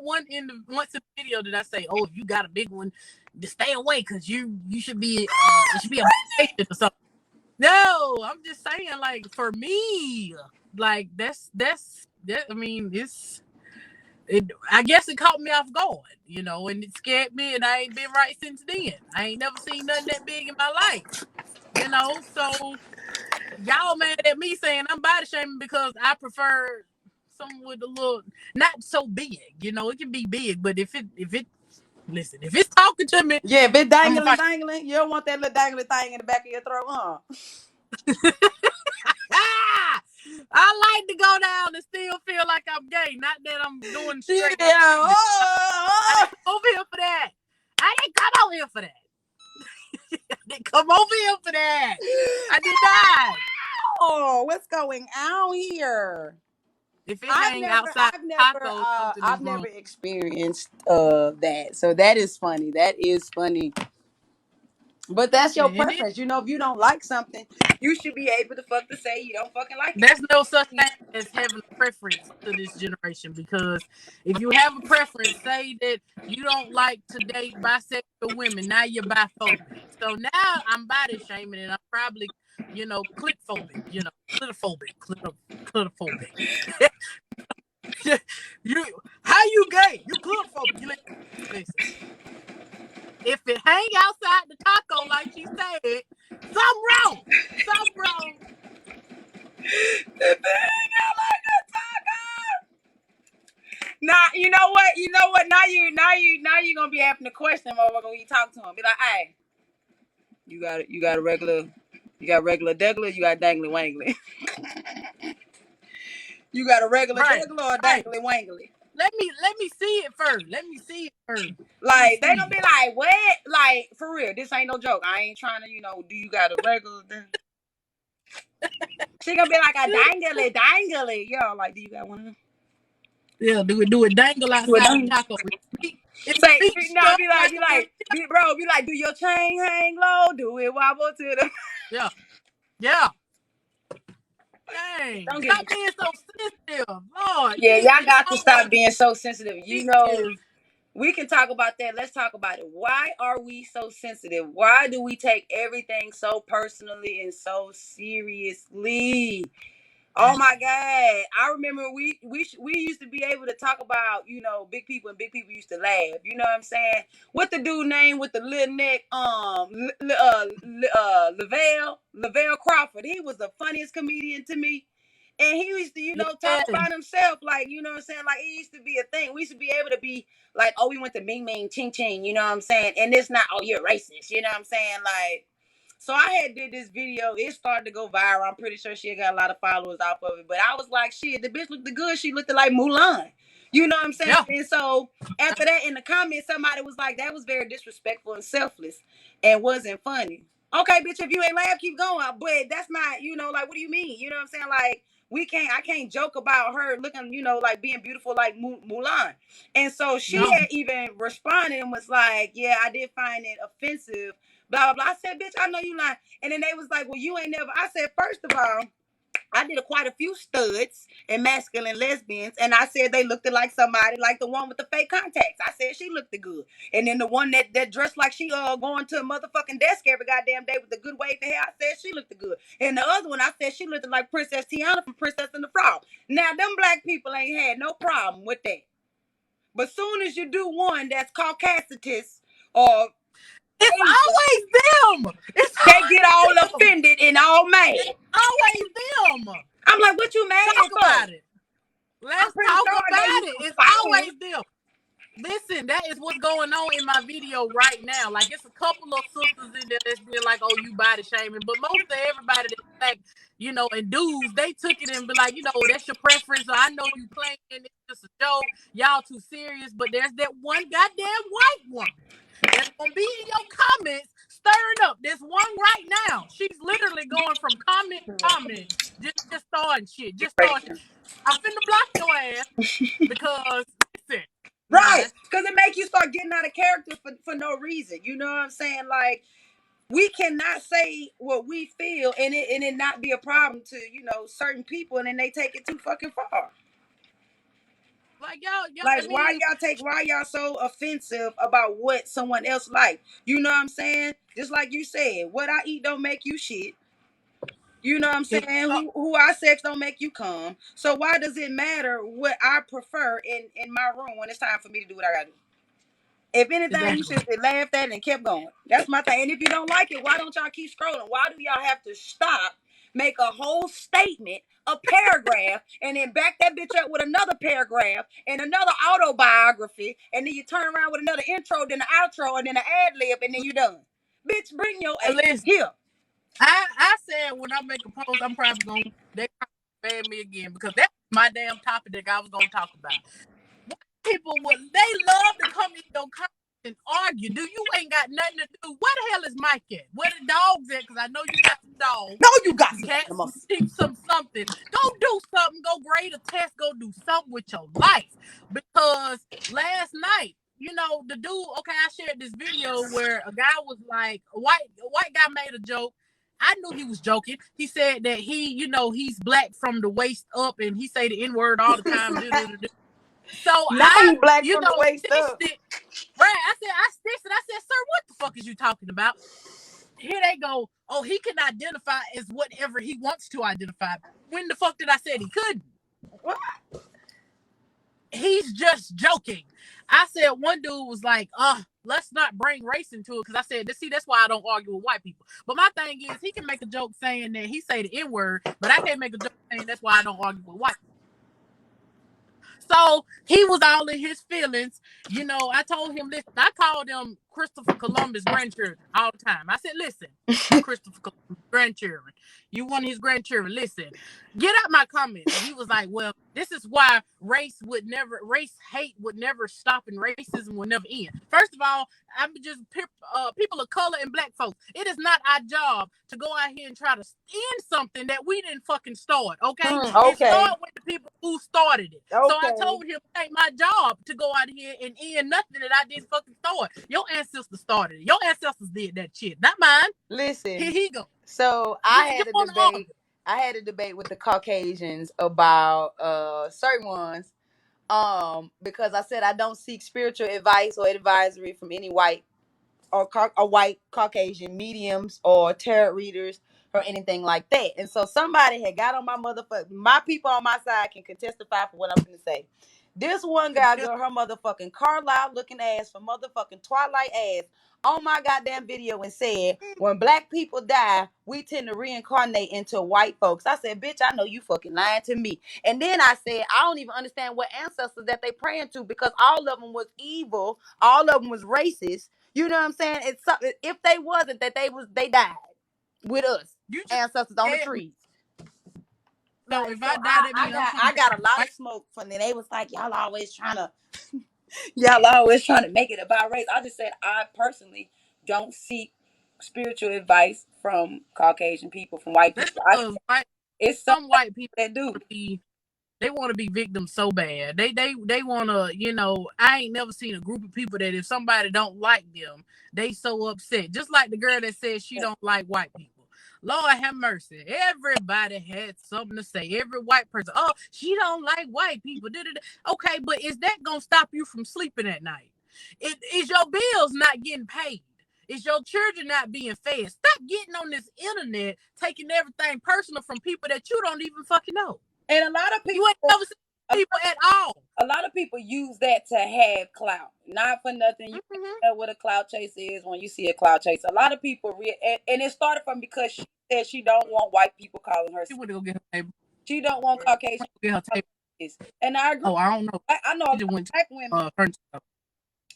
once in the video did I say, oh, if you got a big one, just stay away because you should be it should be a patient or something. No, I'm just saying, like for me, like that's that. I mean, I guess it caught me off guard, you know, and it scared me, and I ain't been right since then. I ain't never seen nothing that big in my life, you know. So y'all mad at me saying I'm body shaming because I prefer something with a little not so big, you know. It can be big, but if it listen, if it's talking to me, Yeah, if it's I'm gonna dangling, you don't want that little dangling thing in the back of your throat, huh? I like to go down and still feel like I'm gay. Not that I'm doing Yeah. straight. I Oh. didn't come over here for that. I didn't come over here for that. I didn't come over here for that. I did not. Oh, what's going on here? If it hang outside tacos, come to this I've room. never experienced that. So that is funny. That is funny. But that's your And then preference. You know, if you don't like something, you should be able to say you don't fucking like there's no such thing as having a preference to this generation, because if you have a preference, say that you don't like to date bisexual women, now you're biphobic. So now I'm body shaming, and I'm probably, you know, clitophobic, you know, clitophobic. You how you gay? You clitophobic. You listen. If it hang outside the taco like she said, something wrong. Something wrong. it. Nah, you know what? You know what? Now you gonna be having to question motherfucker when you talk to him. Be like, hey, you got a regular, you got regular degler, you got dangly wangly. You got a regular Right. degler or Right. dangly wangly. Let me see it first. Let me see it first. Let me Like they gonna see. be like, what? Like for real? This ain't no joke. I ain't trying to, do you got a regular? She gonna be like a dangly. Yo, like, do you got one of them? Yeah, do it dangle Do it outside the dang. taco. If Say feet no, stuck be like a bunny. be like, do your chain hang low? Do it wobble to the. Yeah. Yeah. Dang. Don't get me. Stop being so sensitive. Lord, Yeah, these y'all young got to stop being so sensitive. bitches. We can talk about that. Let's talk about it. Why are we so sensitive? Why do we take everything so personally and so seriously? Oh my God! I remember we used to be able to talk about big people, and big people used to laugh. You know what I'm saying? What the dude name with the little neck? Lavelle Crawford. He was the funniest comedian to me. And he used to, talk Yes. about himself, like, you know what I'm saying? Like, it used to be a thing. We used to be able to be like, oh, we went to Ming Ming Ching Ching, you know what I'm saying? And it's not, oh, you're racist, you know what I'm saying? Like, so I had did this video. It started to go viral. I'm pretty sure she got a lot of followers off of it. But I was like, shit, the bitch looked good. She looked like Mulan. You know what I'm saying? Yeah. And so after that, in the comments, somebody was like, that was very disrespectful and selfless and wasn't funny. Okay, bitch, if you ain't laugh, keep going. But that's not, like, what do you mean? You know what I'm saying? Like, I can't joke about her looking, like being beautiful like Mulan. And so she No. had even responded and was like, yeah, I did find it offensive, blah, blah, blah. I said, bitch, I know you lying. And then they was like, well, you ain't never. I said, first of all, I did quite a few studs and masculine lesbians, and I said they looked like somebody like the one with the fake contacts. I said she looked good, and then the one that dressed like she going to a motherfucking desk every goddamn day with the good wave of hair. I said she looked good, and the other one I said she looked like Princess Tiana from Princess and the Frog. Now them black people ain't had no problem with that, but soon as you do one that's Caucasitous or It's Asian, always them. It's they get all always them. offended and all mad. It's always them. I'm like, what you mad Talk for? about it. I'm Let's pretty talk sure about you it. some It's phone. always them. Listen, that is what's going on in my video right now. Like, it's a couple of sisters in there that's being like, "Oh, you body shaming," but most of everybody that's like, and dudes, they took it and be like, "That's your preference. Or I know you playing. It's just a joke. Y'all too serious." But there's that one goddamn white woman that's gonna be in your comments stirring up. There's one right now. She's literally going from comment to comment, just starting shit, just starting shit. I'm finna block your ass because listen, Right. nah, Because it make you start getting out of character for no reason. You know what I'm saying? Like, we cannot say what we feel and it not be a problem to, certain people, and then they take it too fucking far. like y'all. Like, I mean, why y'all so offensive about what someone else like? You know what I'm saying? Just like you said, what I eat don't make you shit. You know what I'm if saying? Who I sex don't make you come. So why does it matter what I prefer in my room when it's time for me to do what I gotta do? If anything, you exactly. should have laughed at it and kept going. That's my thing. And if you don't like it, why don't y'all keep scrolling? Why do y'all have to stop, make a whole statement, a paragraph, and then back that bitch up with another paragraph and another autobiography, and then you turn around with another intro, then the outro, and then an ad lib, and then you done. Bitch, bring your ass Listen, here. I said when I make a post, I'm probably gonna they probably ban me again because that's my damn topic that I was gonna talk about. People they love to come in your comments and argue. Do you ain't got nothing to do? Where the hell is Mike at? Where the dogs at? Because I know you got some dogs, No, you got some some cats, some animals. sheep, some something. Go do something. Go grade a test. Go do something with your life. Because last night, the dude. Okay, I shared this video where a guy was like, a white guy made a joke. I knew he was joking. He said that he's black from the waist up, and he say the N word all the time. So Now he black from the waist stitched up. it. Right. I stitched it. I said, "Sir, what the fuck is you talking about?" Here they go. Oh, he can identify as whatever he wants to identify. When the fuck did I say he couldn't? What? He's just joking. I said one dude was like, let's not bring race into it. Because I said, see, that's why I don't argue with white people. But my thing is, he can make a joke saying that he say the N-word, but I can't make a joke saying that's why I don't argue with white people. So he was all in his feelings. I told him, listen, I called him Christopher Columbus grandchildren all the time. I said, listen, Christopher Columbus grandchildren. You one of his grandchildren. Listen, get out my comments. And he was like, well, this is why race hate would never stop and racism would never end. First of all, I'm just people of color and black folks. It is not our job to go out here and try to end something that we didn't fucking start. Okay, it Okay. started with the people who started it. So I Okay. told him it ain't my job to go out here and end nothing that I didn't fucking start. Your ancestors started it. Your ancestors did that shit, not mine. Here Listen. he go. So You want to argue? I had a debate with the Caucasians about certain ones. Because I said I don't seek spiritual advice or advisory from any white or white Caucasian mediums or tarot readers or anything like that. And so somebody had got on my people on my side can testify for what I'm going to say. This one guy got her motherfucking Carlisle looking ass for motherfucking Twilight ass on my goddamn video and said, when black people die, we tend to reincarnate into white folks. I said, bitch, I know you fucking lying to me. And then I said, I don't even understand what ancestors that they praying to, because all of them was evil. All of them was racist. You know what I'm saying? It's something. If they wasn't, they died with us, You just ancestors on the scared me. trees. So Like, if so I die, I, that I means I'm got coming I back got a lot white. of smoke from them. They was like, y'all always trying to make it about race. I just said I personally don't seek spiritual advice from Caucasian people, from white That's people. because It's some some white people that do. want to be they want to be victims so bad. They want to, I ain't never seen a group of people that if somebody don't like them, they so upset. Just like the girl that says she don't like white people. Lord have mercy. Everybody had something to say. Every white person, oh, she don't like white people. Okay, but is that gonna stop you from sleeping at night? Is your bills not getting paid? Is your children not being fed? Stop getting on this internet, taking everything personal from people that you don't even fucking know. And a lot of You people, ain't never seen people at all. a lot of people use that to have clout, not for nothing. You Mm-hmm. know what a clout chase is when you see a clout chase. A lot of people, and it started from because she said she don't want white people calling her. She went to go get her table. She don't want Caucasian. Get her table. this. And I agree. Oh, I don't know. I know a She lot just of went black women. to furniture.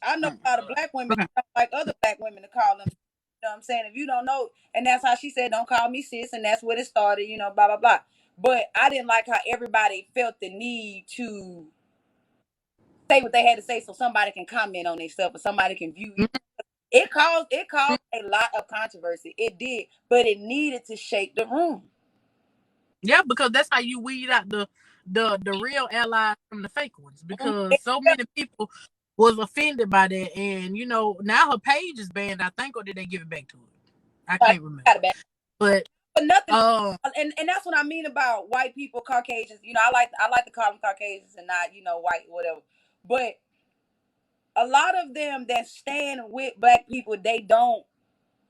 I know a lot of black women Okay. don't like other black women to call them. You know what I'm saying? If you don't know, and that's how she said, "Don't call me sis," and that's what it started. You know, blah blah blah. But I didn't like how everybody felt the need to say what they had to say, so somebody can comment on their stuff or somebody can view. It caused a lot of controversy. It did, but it needed to shake the room. Yeah, because that's how you weed out the real allies from the fake ones. Mhm. Because so many people was offended by that, and now her page is banned. I think, or did they give it back to her? I can't remember. But But nothing. um, And that's what I mean about white people, Caucasians. I like to call them Caucasians and not white whatever. But a lot of them that stand with black people, they don't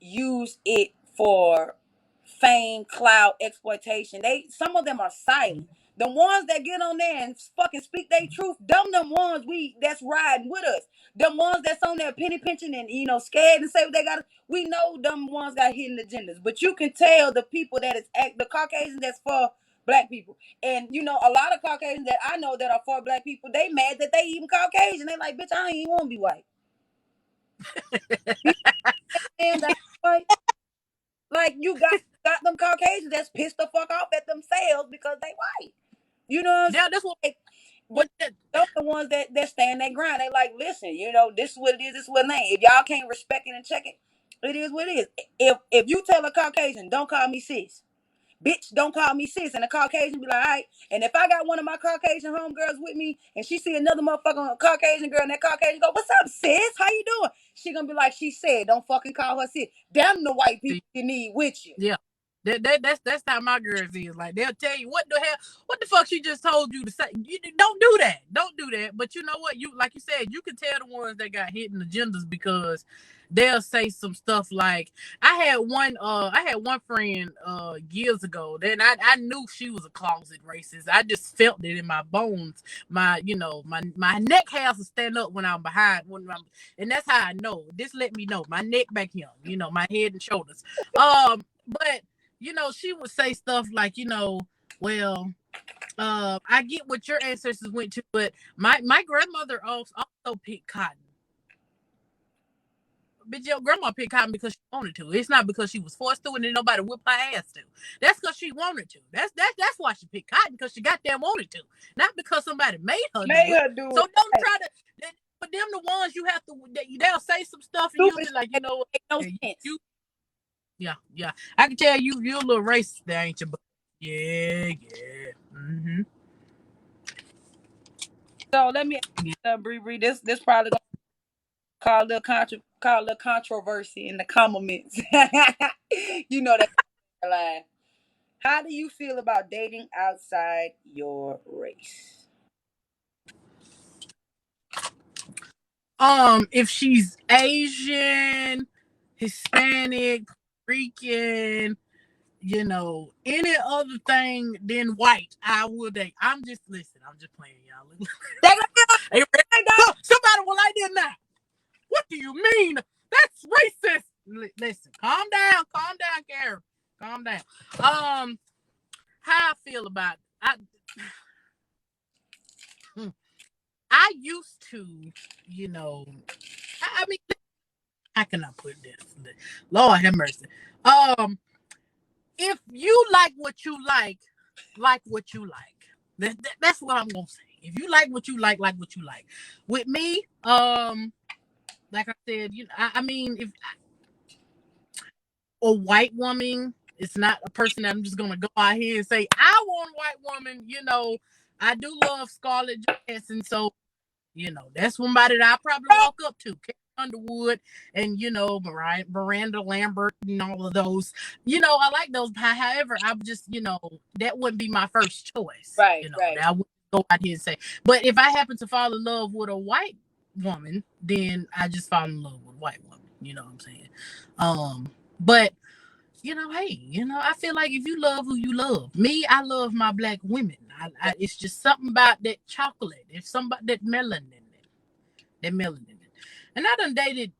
use it for fame, clout, exploitation. Some of them are silent. The ones that get on there and fucking speak their truth, them ones that's riding with us. Them ones that's on there penny pinching and scared and say what they got. We know them ones got hidden agendas, but you can tell the people that is the Caucasians that's for black people, and a lot of Caucasians that I know that are for black people. They mad that they even Caucasian. They like, bitch, I ain't even want to be white. You damn that white. Like you got them Caucasians that's pissed the fuck off at themselves because they white. You know what I'm yeah, that's what. saying? But What that, those the ones that stand their ground. They like, listen, this is what it is, this is what it ain't. If y'all can't respect it and check it, it is what it is. If you tell a Caucasian, don't call me sis. Bitch, don't call me sis. And the Caucasian be like, all right. And if I got one of my Caucasian homegirls with me and she see another motherfucking Caucasian girl and that Caucasian go, what's up, sis? How you doing? She gonna be like, she said, don't fucking call her sis. Damn the white people you need with you. yeah. That's how my girls is. Like, they'll tell you what the hell, what the fuck she just told you to say. You don't do that. Don't do that. But you know what? You like you said, you can tell the ones that got hidden agendas because they'll say some stuff like I had one friend years ago. Then I knew she was a closet racist. I just felt it in my bones. My neck hairs will stand up when I'm behind and that's how I know. This let me know. My neck back here, my head and shoulders. But she would say stuff like, well, I get what your ancestors went to, but my grandmother also picked cotton. But your grandma picked cotton because she wanted to. It's not because she was forced to, and then nobody whipped her ass to. That's because she wanted to. That's why she picked cotton, because she goddamn wanted to, not because somebody made her do Made it. her do So it. don't Right. try to. But them the ones you have to. They'll say some stuff, and you'll Stupid be like, shit make no yeah, sense. yeah. I can tell you're a little racist there, ain't you? But yeah. Mm-hmm. So let me Bree. This probably gonna call a little controversy in the comments. You know that line. How do you feel about dating outside your race? If she's Asian, Hispanic, Rican, any other thing than white, I would date. I'm just playing, y'all. They gonna be Hey, like, look, somebody will like that now. What do you mean? That's racist. Listen, calm down, Karen. Calm down. How I feel about it. I used to, you know, I mean, how can I put this? Lord have mercy. Um, if you like what you like. That's what I'm gonna say. If you like what you like what you like. With me, like I said, I mean, if a white woman, it's not a person that I'm just gonna go out here and say I want a white woman. I do love Scarlett Johansson, so that's somebody that I probably walk up to. Kate Underwood and Miranda Lambert and all of those. I like those. However, I'm just that wouldn't be my first choice. right, right. That I wouldn't go out here and say. But if I happen to fall in love with a white woman, then I just fall in love with a white woman. You know what I'm saying? But hey, I feel like if you love who you love, me, I love my black women. It's just something about that chocolate. It's something about that melanin. And I done dated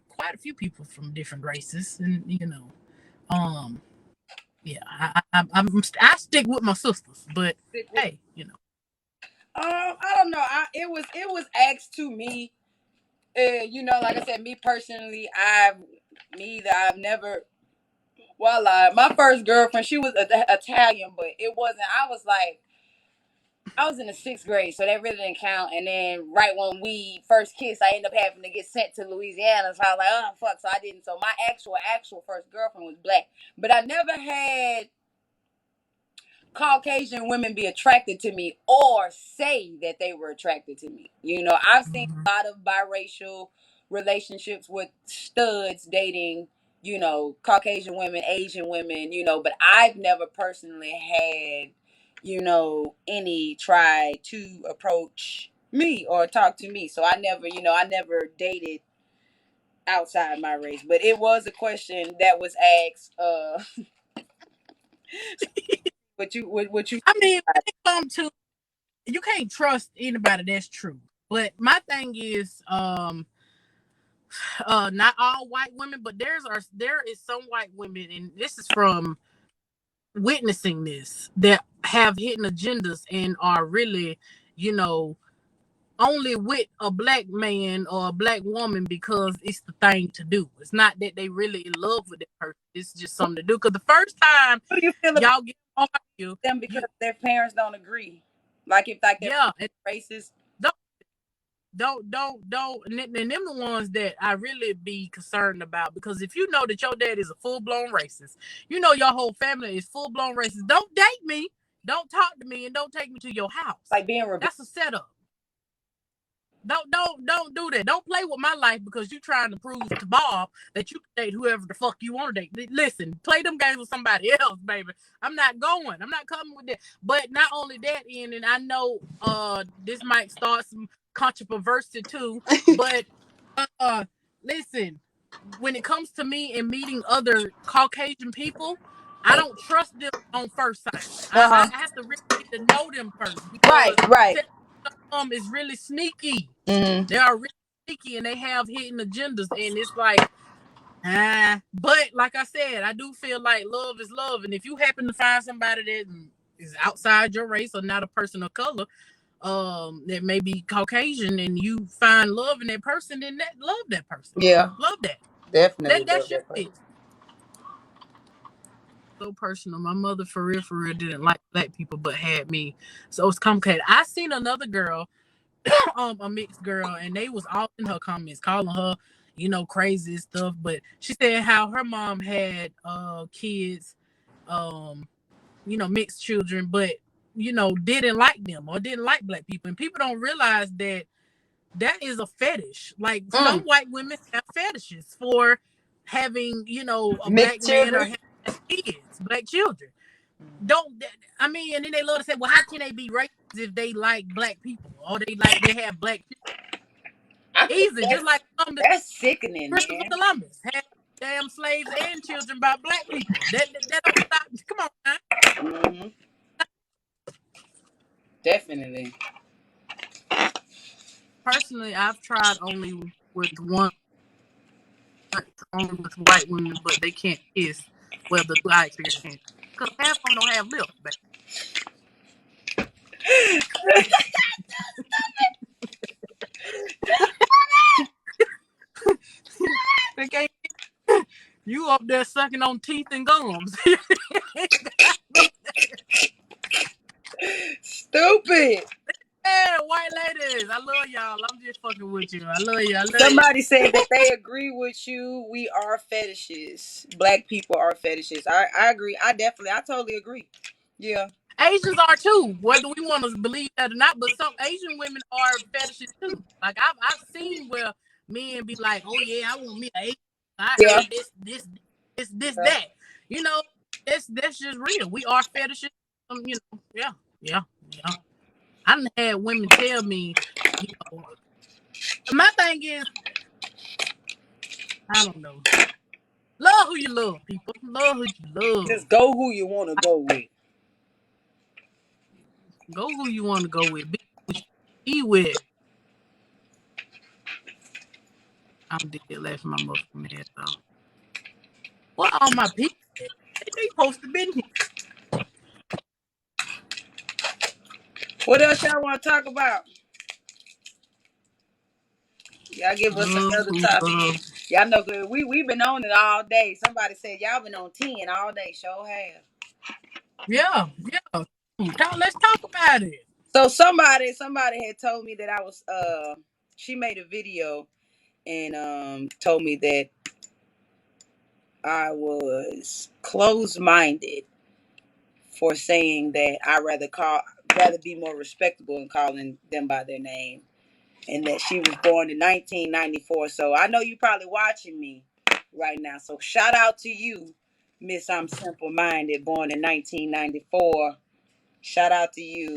quite a few people from different races, and um, yeah, I stick with my sisters, but hey. I don't know. It was asked to me. Like I said, me personally, I've never. Well, my first girlfriend, she was Italian, but it wasn't. I was in the sixth grade, so that really didn't count. And then right when we first kissed, I ended up having to get sent to Louisiana. So I was like, oh fuck, so I didn't. So my actual first girlfriend was black, but I never had Caucasian women be attracted to me or say that they were attracted to me. I've seen Mm-hmm. a lot of biracial relationships with studs dating, Caucasian women, Asian women, but I've never personally had, any try to approach me or talk to me. So I never dated outside my race. But it was a question that was asked, what you I mean, when it comes to, you can't trust anybody. That's true. But my thing is, not all white women, but there is some white women, and this is from witnessing this, that have hidden agendas and are really, you know, only with a black man or a black woman because it's the thing to do. It's not that they really in love with that person. It's just something to do. Because the first time What do you feel about y'all get on you, them because their parents don't agree? Like if like they're yeah, and racist. don't, and them the ones that I really be concerned about, because if you know that your dad is a full blown racist, you know your whole family is full blown racist. Don't date me, don't talk to me, and don't take me to your house. Like being rebellious. That's a setup. Don't do that. Don't play with my life because you trying to prove to Bob that you can date whoever the fuck you want to date. Listen, play them games with somebody else, baby. I'm not going. I'm not coming with that. But not only that, Ian, and I know this might start some controversy too, but listen, when it comes to me and meeting other Caucasian people, I don't trust them on first sight. Uh-huh. I have to really get to know them first, Right, because right. is really sneaky. Mm-hmm. They are really sneaky and they have hidden agendas. And it's like, but like I said, I do feel like love is love. And if you happen to find somebody that is outside your race or not a person of color, that may be Caucasian, and you find love in that person, then love that person. Yeah, Love that. definitely That's love your that person. thing. So personal. My mother for real didn't like black people, but had me. So it's complicated. I seen another girl, a mixed girl, and they was all in her comments calling her, crazy and stuff. But she said how her mom had kids, mixed children, but didn't like them or didn't like black people. And people don't realize that that is a fetish. Like some Mm. white women have fetishes for having, a black Mixed man or children. having black kids, black children. Don't I mean? And then they love to say, "Well, how can they be racist if they like black people or they have black I think Easy, just like Columbus, that's sickening, Christopher man. Columbus had damn slaves and children by black people. That don't stop. Come on, man. Hmm. Definitely. Personally, I've tried only with one, only with white women, but they can't kiss. Well, the I experience can't, because half of them don't have lips, back. They can't. You up there sucking on teeth and gums. Stupid. Yeah, white ladies, I love y'all. I'm just fucking with you. I love you. I love you. Somebody said that they agree with you. We are fetishes. Black people are fetishes. I agree. I totally agree. Yeah. Asians are too, whether we want to believe that or not. But some Asian women are fetishes too. Like I've seen where men be like, "Oh yeah, I want me an Asian. I Yeah. heard that." You know, that's just real. We are fetishes. Yeah, yeah, yeah. I done had women tell me, you know, my thing is, I don't know. Love who you love, people. Love who you love. Just go who you want to go with. Go who you want to go with. Be with. I'm dead laughing my motherfucking head off. What all my people? They supposed to been here. What else y'all want to talk about? Y'all give us another topic. Y'all know good. We been on it all day. Somebody said y'all been on 10 all day. Sure have. Yeah. Let's talk about it. So somebody had told me that I was she made a video and told me that I was closed minded for saying that I rather be more respectable in calling them by their name, and that she was born in 1994. So I know you probably watching me right now. So shout out to you, Miss I'm Simple Minded, born in 1994. Shout out to you.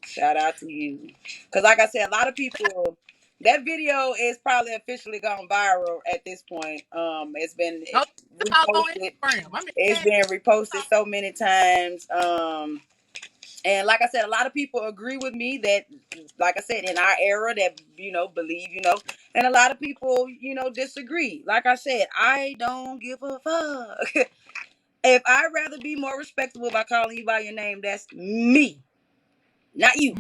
Shout out to you. Because like I said, a lot of people, that video is probably officially gone viral at this point. It's been Oh, it's all on reposted. Instagram. I It's mean, been reposted so many times. And like I said, a lot of people agree with me that, like I said, in our era that, believe, and a lot of people, disagree. Like I said, I don't give a fuck. If I'd rather be more respectable by calling you by your name, that's me, not you.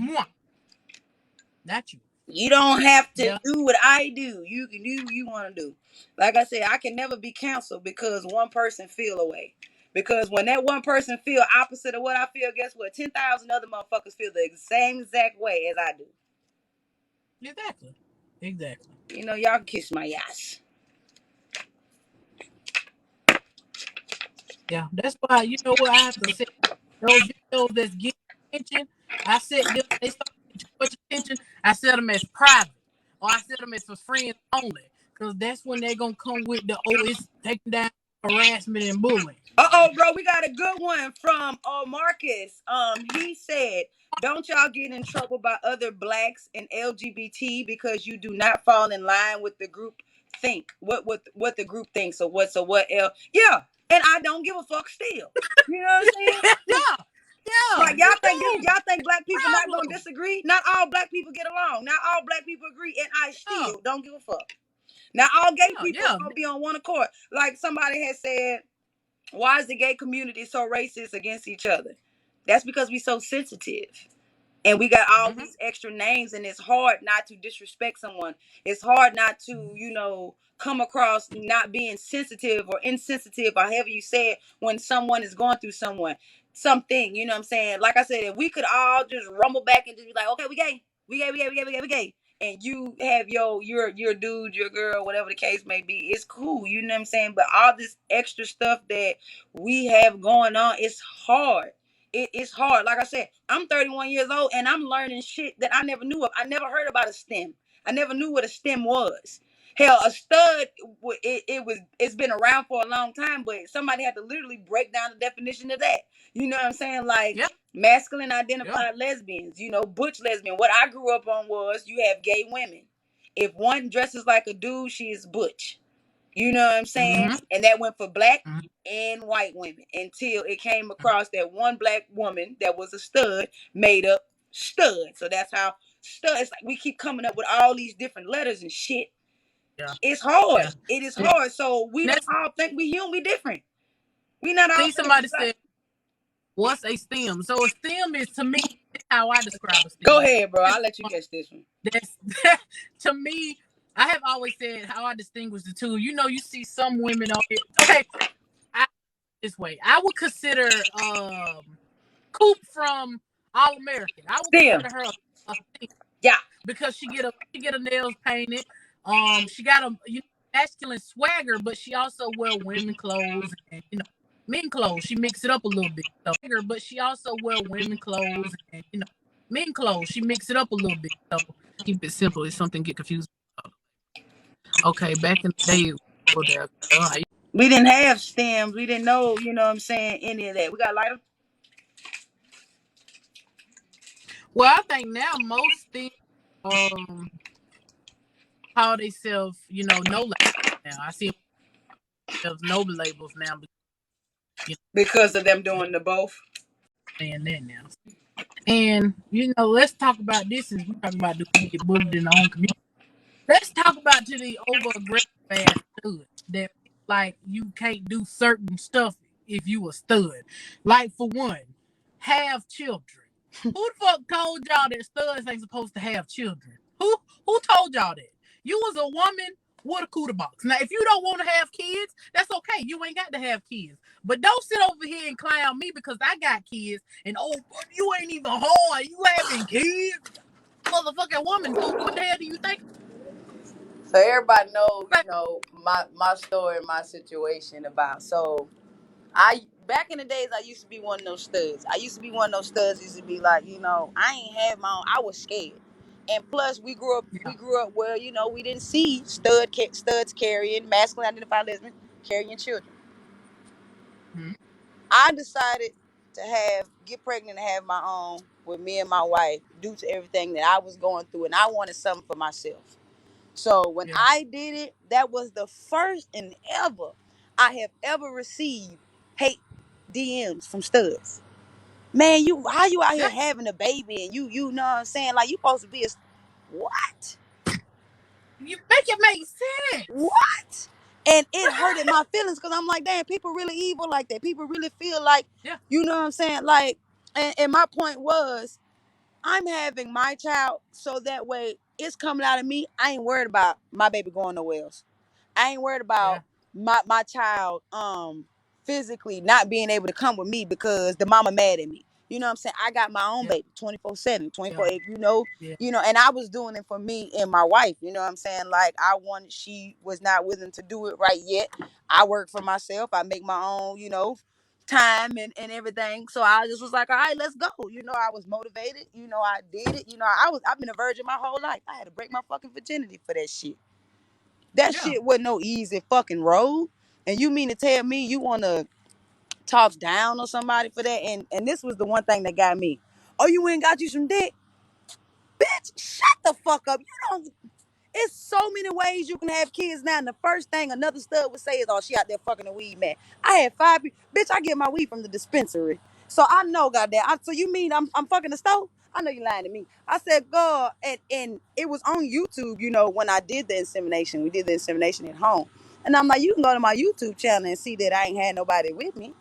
not you. You don't have to Yeah. do what I do. You can do what you want to do. Like I said, I can never be canceled because one person feel away. Because when that one person feel opposite of what I feel, guess what? 10,000 other motherfuckers feel the same exact way as I do. Exactly. Y'all can kiss my ass. Yeah. That's why, you know what, I have to say, those videos that's getting attention, I set them, they start getting too much attention, I set them as private. Or I set them as for friends only. Because that's when they're going to come with it's taking down harassment and bullying. Uh-oh, bro, we got a good one from Marcus. He said, don't y'all get in trouble by other blacks and LGBT because you do not fall in line with the group think. What the group thinks or what else. Yeah, and I don't give a fuck still. You know what I'm saying? Like You y'all think black people not gonna problem. disagree? Not all black people get along. Not all black people agree, and I Yeah. still don't give a fuck. Now all gay people Yeah. gonna be on one accord. Like somebody has said, why is the gay community so racist against each other? That's because we so sensitive. And we got all these extra names, and it's hard not to disrespect someone. It's hard not to, come across not being sensitive or insensitive, or however you say it, when someone is going through something, you know what I'm saying? Like I said, if we could all just rumble back and just be like, okay, we gay. We gay, we gay, we gay, we gay, we gay. And you have your dude, your girl, whatever the case may be, it's cool, you know what I'm saying? But all this extra stuff that we have going on, it's hard. It's hard. Like I said, I'm 31 years old and I'm learning shit that I never knew of. I never heard about a STEM. I never knew what a STEM was. Hell, a stud, it's been around for a long time, but somebody had to literally break down the definition of that. You know what I'm saying? Like masculine identified lesbians, butch lesbian. What I grew up on was you have gay women. If one dresses like a dude, she is butch. You know what I'm saying? And that went for black and white women until it came across that one black woman that was a stud made up stud. So that's how stud. It's like we keep coming up with all these different letters and shit. Yeah. It's hard. Yeah. It is hard. So we don't all think we human. We different. We not all. See, somebody said, what's a STEM? So a STEM is, to me, how I describe a STEM. Go ahead, bro. I'll let you catch this one. That's to me, I have always said how I distinguish the two. You see some women on it. Okay, this way. I would consider Coop from All American. I would consider her a STEM. Yeah. Because she get her nails painted. She got a masculine swagger, but she also wear women clothes and men clothes. She mix it up a little bit. So, but she also wear women clothes and men clothes. She mix it up a little bit. So keep it simple. If something get confused. Okay, back in the day, we didn't have stems. We didn't know, you know what I'm saying, any of that. We got lighter. Well, I think now most things call themselves, no labels now. I see no labels now. Because of them doing the both. Saying that now. And let's talk about this as we talk about do we get bullied in our own community. Let's talk about to the over aggressive ass stud that like you can't do certain stuff if you a stud. Like for one, have children. Who the fuck told y'all that studs ain't supposed to have children? Who told y'all that? You was a woman with a cooter box. Now, if you don't want to have kids, that's okay. You ain't got to have kids. But don't sit over here and clown me because I got kids and you ain't even hard. You having kids, motherfucking woman. So what the hell do you think? So everybody know, Like, my story, my situation about. So I back in the days, I used to be one of those studs. I used to be one of those studs. Used to be like, I ain't have my own. I was scared, and plus we grew up. yeah, We grew up where we didn't see studs carrying masculine identified lesbian carrying children. hmm, I decided to get pregnant and have my own with me and my wife due to everything that I was going through, and I wanted something for myself. So when yeah, I did it, that was the first and ever I have ever received hate DMs from studs. Man, how you out yeah. here having a baby and you know what I'm saying? Like you supposed to be what? You make it make sense. What? And it hurted my feelings because I'm like, damn, people really evil like that. People really feel like, Yeah, you know what I'm saying? Like, and my point was, I'm having my child so that way it's coming out of me. I ain't worried about my baby going nowhere else. I ain't worried yeah, about my child physically not being able to come with me because the mama mad at me. You know what I'm saying? I got my own yeah, baby 24/7, yeah, 24 yeah, and I was doing it for me and my wife, you know what I'm saying? Like she was not willing to do it right yet. I work for myself. I make my own, time and everything. So I just was like, all right, let's go. I was motivated. I did it. I've been a virgin my whole life. I had to break my fucking virginity for that shit. That yeah. shit wasn't no easy fucking road. And you mean to tell me you want to talk down on somebody for that? And this was the one thing that got me. Oh, you ain't got you some dick? Bitch, shut the fuck up. You don't. It's so many ways you can have kids now. And the first thing another stud would say is, oh, she out there fucking a weed man. I had five. Bitch, I get my weed from the dispensary. So I know, goddamn. So you mean I'm fucking the stove? I know you lying to me. I said, God, and it was on YouTube, when I did the insemination. We did the insemination at home. And I'm like, you can go to my YouTube channel and see that I ain't had nobody with me.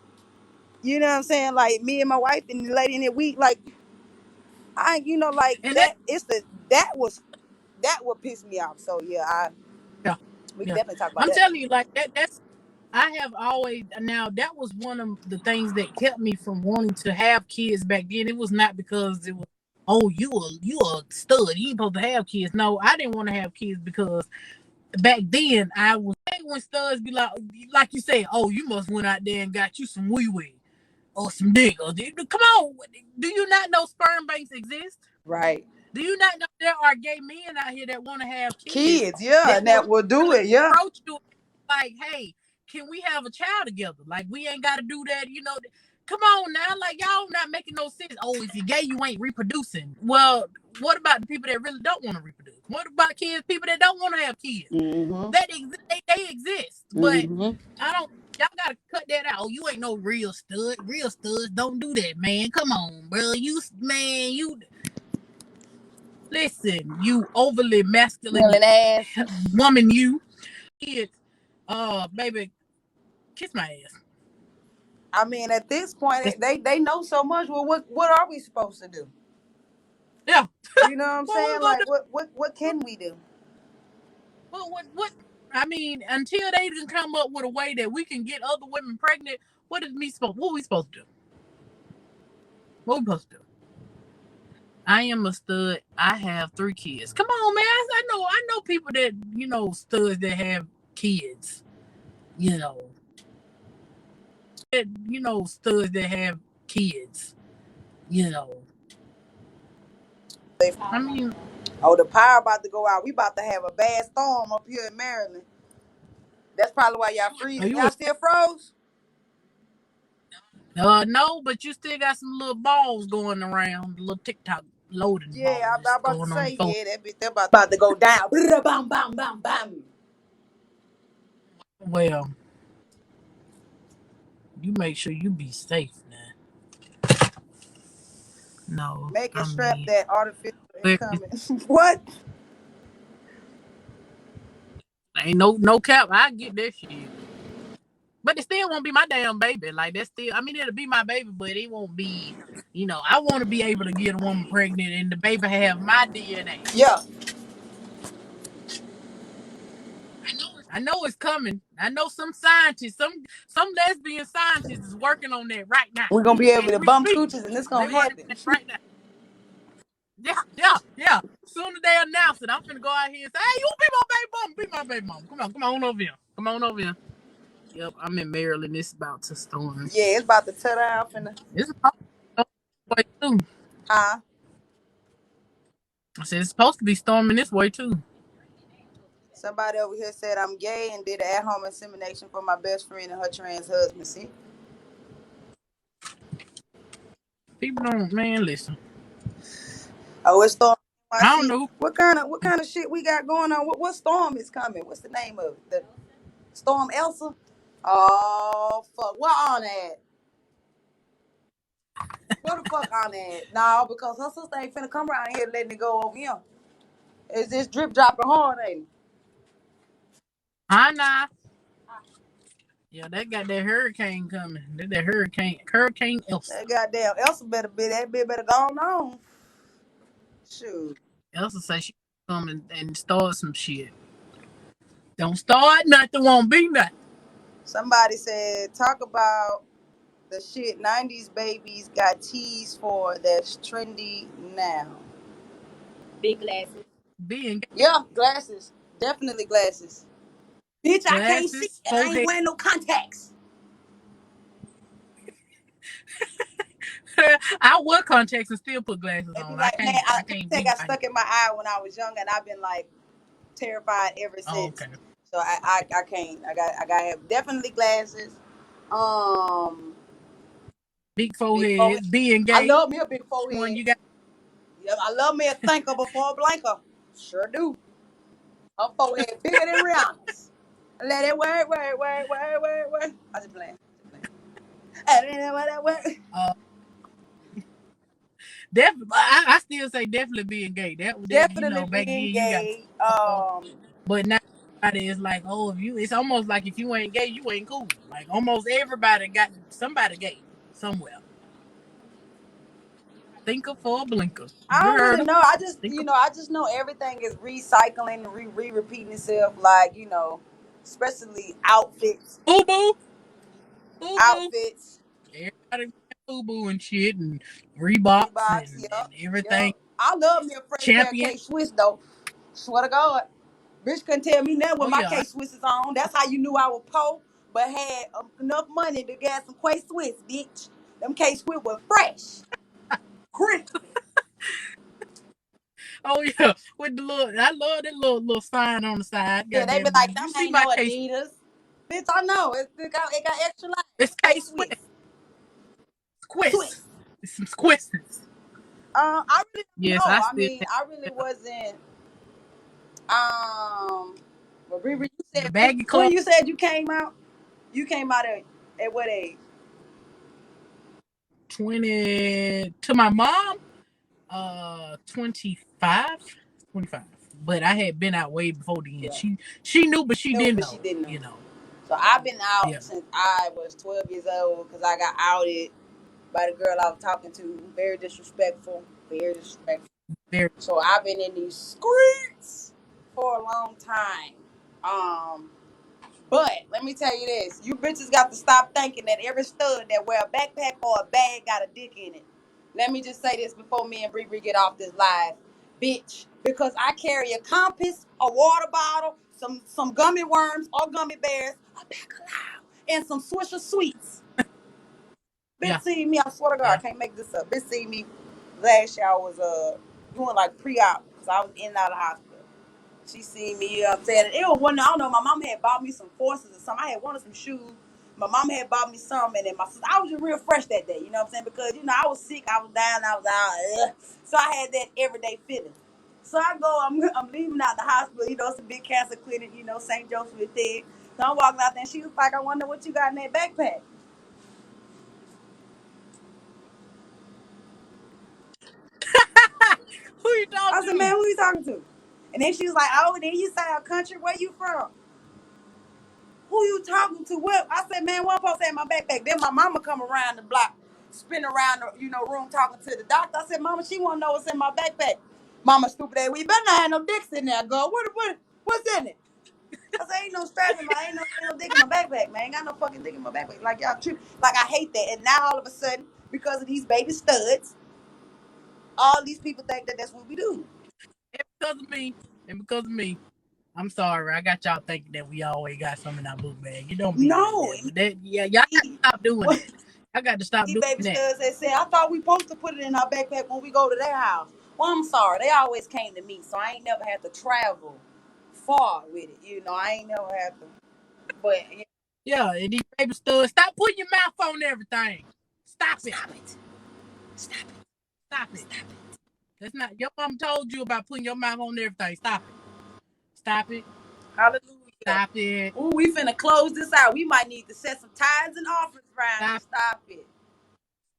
You know what I'm saying? Like me and my wife and the lady in the week, like like And that, that. That would piss me off. So yeah, yeah, we can yeah. definitely talk about I'm that. telling you, like that's I have always now that was one of the things that kept me from wanting to have kids back then. It was not because it was you a stud, you ain't supposed to have kids. No, I didn't want to have kids because back then I was when studs be like you say, oh, you must went out there and got you some wee wee or some dick or come on. Do you not know sperm banks exist? Right. Do you not know there are gay men out here that want to have kids Kids, yeah, that and will that will do literally it, yeah. approach you like, hey, can we have a child together? Like, we ain't got to do that, Come on now, like y'all not making no sense. Oh, if you're gay, you ain't reproducing. Well, what about the people that really don't want to reproduce? What about kids, people that don't want to have kids? Mm-hmm. They exist, but Mm-hmm. I don't. Y'all gotta cut that out. Oh, you ain't no real stud. Real studs don't do that, man. Come on, bro. You listen. You overly masculine Smelling ass. woman. You kids, baby, kiss my ass. I mean, at this point, That's, they know so much. Well, what are we supposed to do? yeah. You know what I'm What we saying? gonna Like, do? what can we do? What? I mean, until they can come up with a way that we can get other women pregnant, what is me supposed? What we supposed to do? What we supposed to do? I am a stud. I have 3 kids. Come on, man. I know people that studs that have kids. You know studs that have kids. You know. I mean, Oh, the power about to go out. We about to have a bad storm up here in Maryland. That's probably why y'all are freezing. you a Y'all still froze? no? But you still got some little balls going around. Little TikTok loading Yeah, balls I'm about to going on say, your phone. yeah, that bitch they about to go down. Bam, bam, bam, bam. Well, you make sure you be safe now. No, Making I strap mean, that artificial where incoming. What? ain't no cap. I get that shit. But it still won't be my damn baby. Like that's still. I mean, it'll be my baby, but it won't be. I want to be able to get a woman pregnant and the baby have my DNA. Yeah. I know it's coming. I know some scientists, some lesbian scientists is working on that right now. We're gonna be able As to we bump speak, cooches and it's they gonna working on happen. that right now. Yeah, yeah, yeah. Soon as they announce it, I'm finna go out here and say, "Hey, you be my baby mom, be my baby mom. Come on over here. Come on over here." Yep, I'm in Maryland. It's about to storm. Yeah, it's about to turn off and It's supposed to be storming this way too. huh? I said it's supposed to be storming this way too. Somebody over here said I'm gay and did an at-home insemination for my best friend and her trans husband. See? People don't, man, listen. Oh, it's storm I don't NYC. know. What kind of shit we got going on? What storm is coming? What's the name of it? The storm Elsa? Oh fuck. What on that? What the fuck on that? No, because her sister ain't finna come around here letting it go over him. It's this drip dropping hard, ain't it? Nah. Yeah, that got that hurricane coming. That Hurricane Elsa. That goddamn Elsa better be that bitch better go on. Shoot. Elsa said she come and start some shit. Don't start nothing, won't be nothing. Somebody said talk about the shit 90s babies got teased for that's trendy now. Big glasses. Being Yeah, glasses. Definitely glasses. Bitch, I can't see glasses, and I ain't forehead. wearing no contacts. I wear contacts and still put glasses They be on. I like, man, can't. I can't contact be got right here. stuck in my eye when I was young and I've been like terrified ever Oh, since. okay. So I can't. I gotta have definitely glasses. Um Big Big forehead. forehead. Being I gay. love me a big One forehead. you got. Yeah, I love me a thinker before a blanker. Sure do. Her forehead bigger than Rihanna's. Let it work. I just playing. I didn't know what that work. Uh, definitely. I still say definitely being gay. That Definitely back then being you got. gay. But now everybody is like, oh, if you, it's almost like if you ain't gay, you ain't cool. Like almost everybody got somebody gay somewhere. Thinker for a blinker. I You don't heard really her. know. I just Thinker. I just know everything is recycling and repeating itself. Like especially outfits. Fubu. Fubu. Outfits. Everybody Fubu and shit and Reeboks Reeboks. and Yep. everything. Yep. I love me a fresh pair of Champion. K Swiss though. Swear to God. Bitch couldn't tell me nothing with Oh my yeah. K Swiss is on. That's how you knew I was poor, but had enough money to get some K Swiss, bitch. Them K Swiss was fresh, crispy. Oh yeah. With the little, I love that little sign on the side. Yeah, they be Goddamn. like, You them see ain't my no case? Adidas. Bitch, I know. It got extra life. It's K case Swiss. Squiss. Swiss. It's some squisses. I really don't Yes, know. I I still mean, think I really wasn't. Um, but Riri, you the said baggy when clothes. you said you came out. You came out at what age? 20 to my mom. 25. 25. But I had been out way before then. Yeah, She knew, but she no, didn't but she know. didn't know. You know. So I've been Yeah. out since I was 12 years old because I got outed by the girl I was talking to. Very disrespectful. Very disrespectful. Very. So I've been in these streets for a long time. But let me tell you this: you bitches got to stop thinking that every stud that wear a backpack or a bag got a dick in it. Let me just say this before me and Bree get off this live, bitch. Because I carry a compass, a water bottle, some gummy worms or gummy bears, a pack of loud, and some Swisher sweets. Bitch, Yeah. see me. I swear to God, Yeah. I can't make this up. Bitch, see me. Last year I was doing like pre-op because I was in and out of the hospital. She seen me, saying it was one. I don't know. My mom had bought me some forces or something. I had wanted some shoes. My mom had bought me some, and then I was just real fresh that day. You know what I'm saying? Because I was sick, I was down, I was out. So I had that everyday feeling. So I go, I'm leaving out the hospital. It's a big cancer clinic. St. Joseph thing. So I'm walking out there, and she was like, "I wonder what you got in that backpack." Who you I talking said, "Man, to? who you talking to?" And then she was like, "Oh, then you say a country. Where you from?" Who you talking to? What? I said, man, one post in my backpack. Then my mama come around the block, spin around the room talking to the doctor. I said, mama, she want to know what's in my backpack. Mama, stupid ass. We better not have no dicks in there, girl. What's in it? I said, ain't no straps in my, ain't no dick in my backpack, man. Ain't got no fucking dick in my backpack. Like y'all trip. Like I hate that. And now all of a sudden, because of these baby studs, all these people think that that's what we do. And because of me, I'm sorry. I got y'all thinking that we always got some in our book bag. You don't be like No, that. But that, yeah, y'all got to stop doing that. I got to stop these doing baby that. studs that said, I thought we supposed to put it in our backpack when we go to their house. Well, I'm sorry. They always came to me, so I ain't never had to travel far with it. I ain't never had to. But Yeah, and these baby studs, stop putting your mouth on everything. Stop it. stop it. Stop it. Stop it. That's not, your mom told you about putting your mouth on everything. Stop it. Stop it. Hallelujah. Stop it. Ooh, we finna close this out. We might need to set some tithes and offerings around here. Stop it.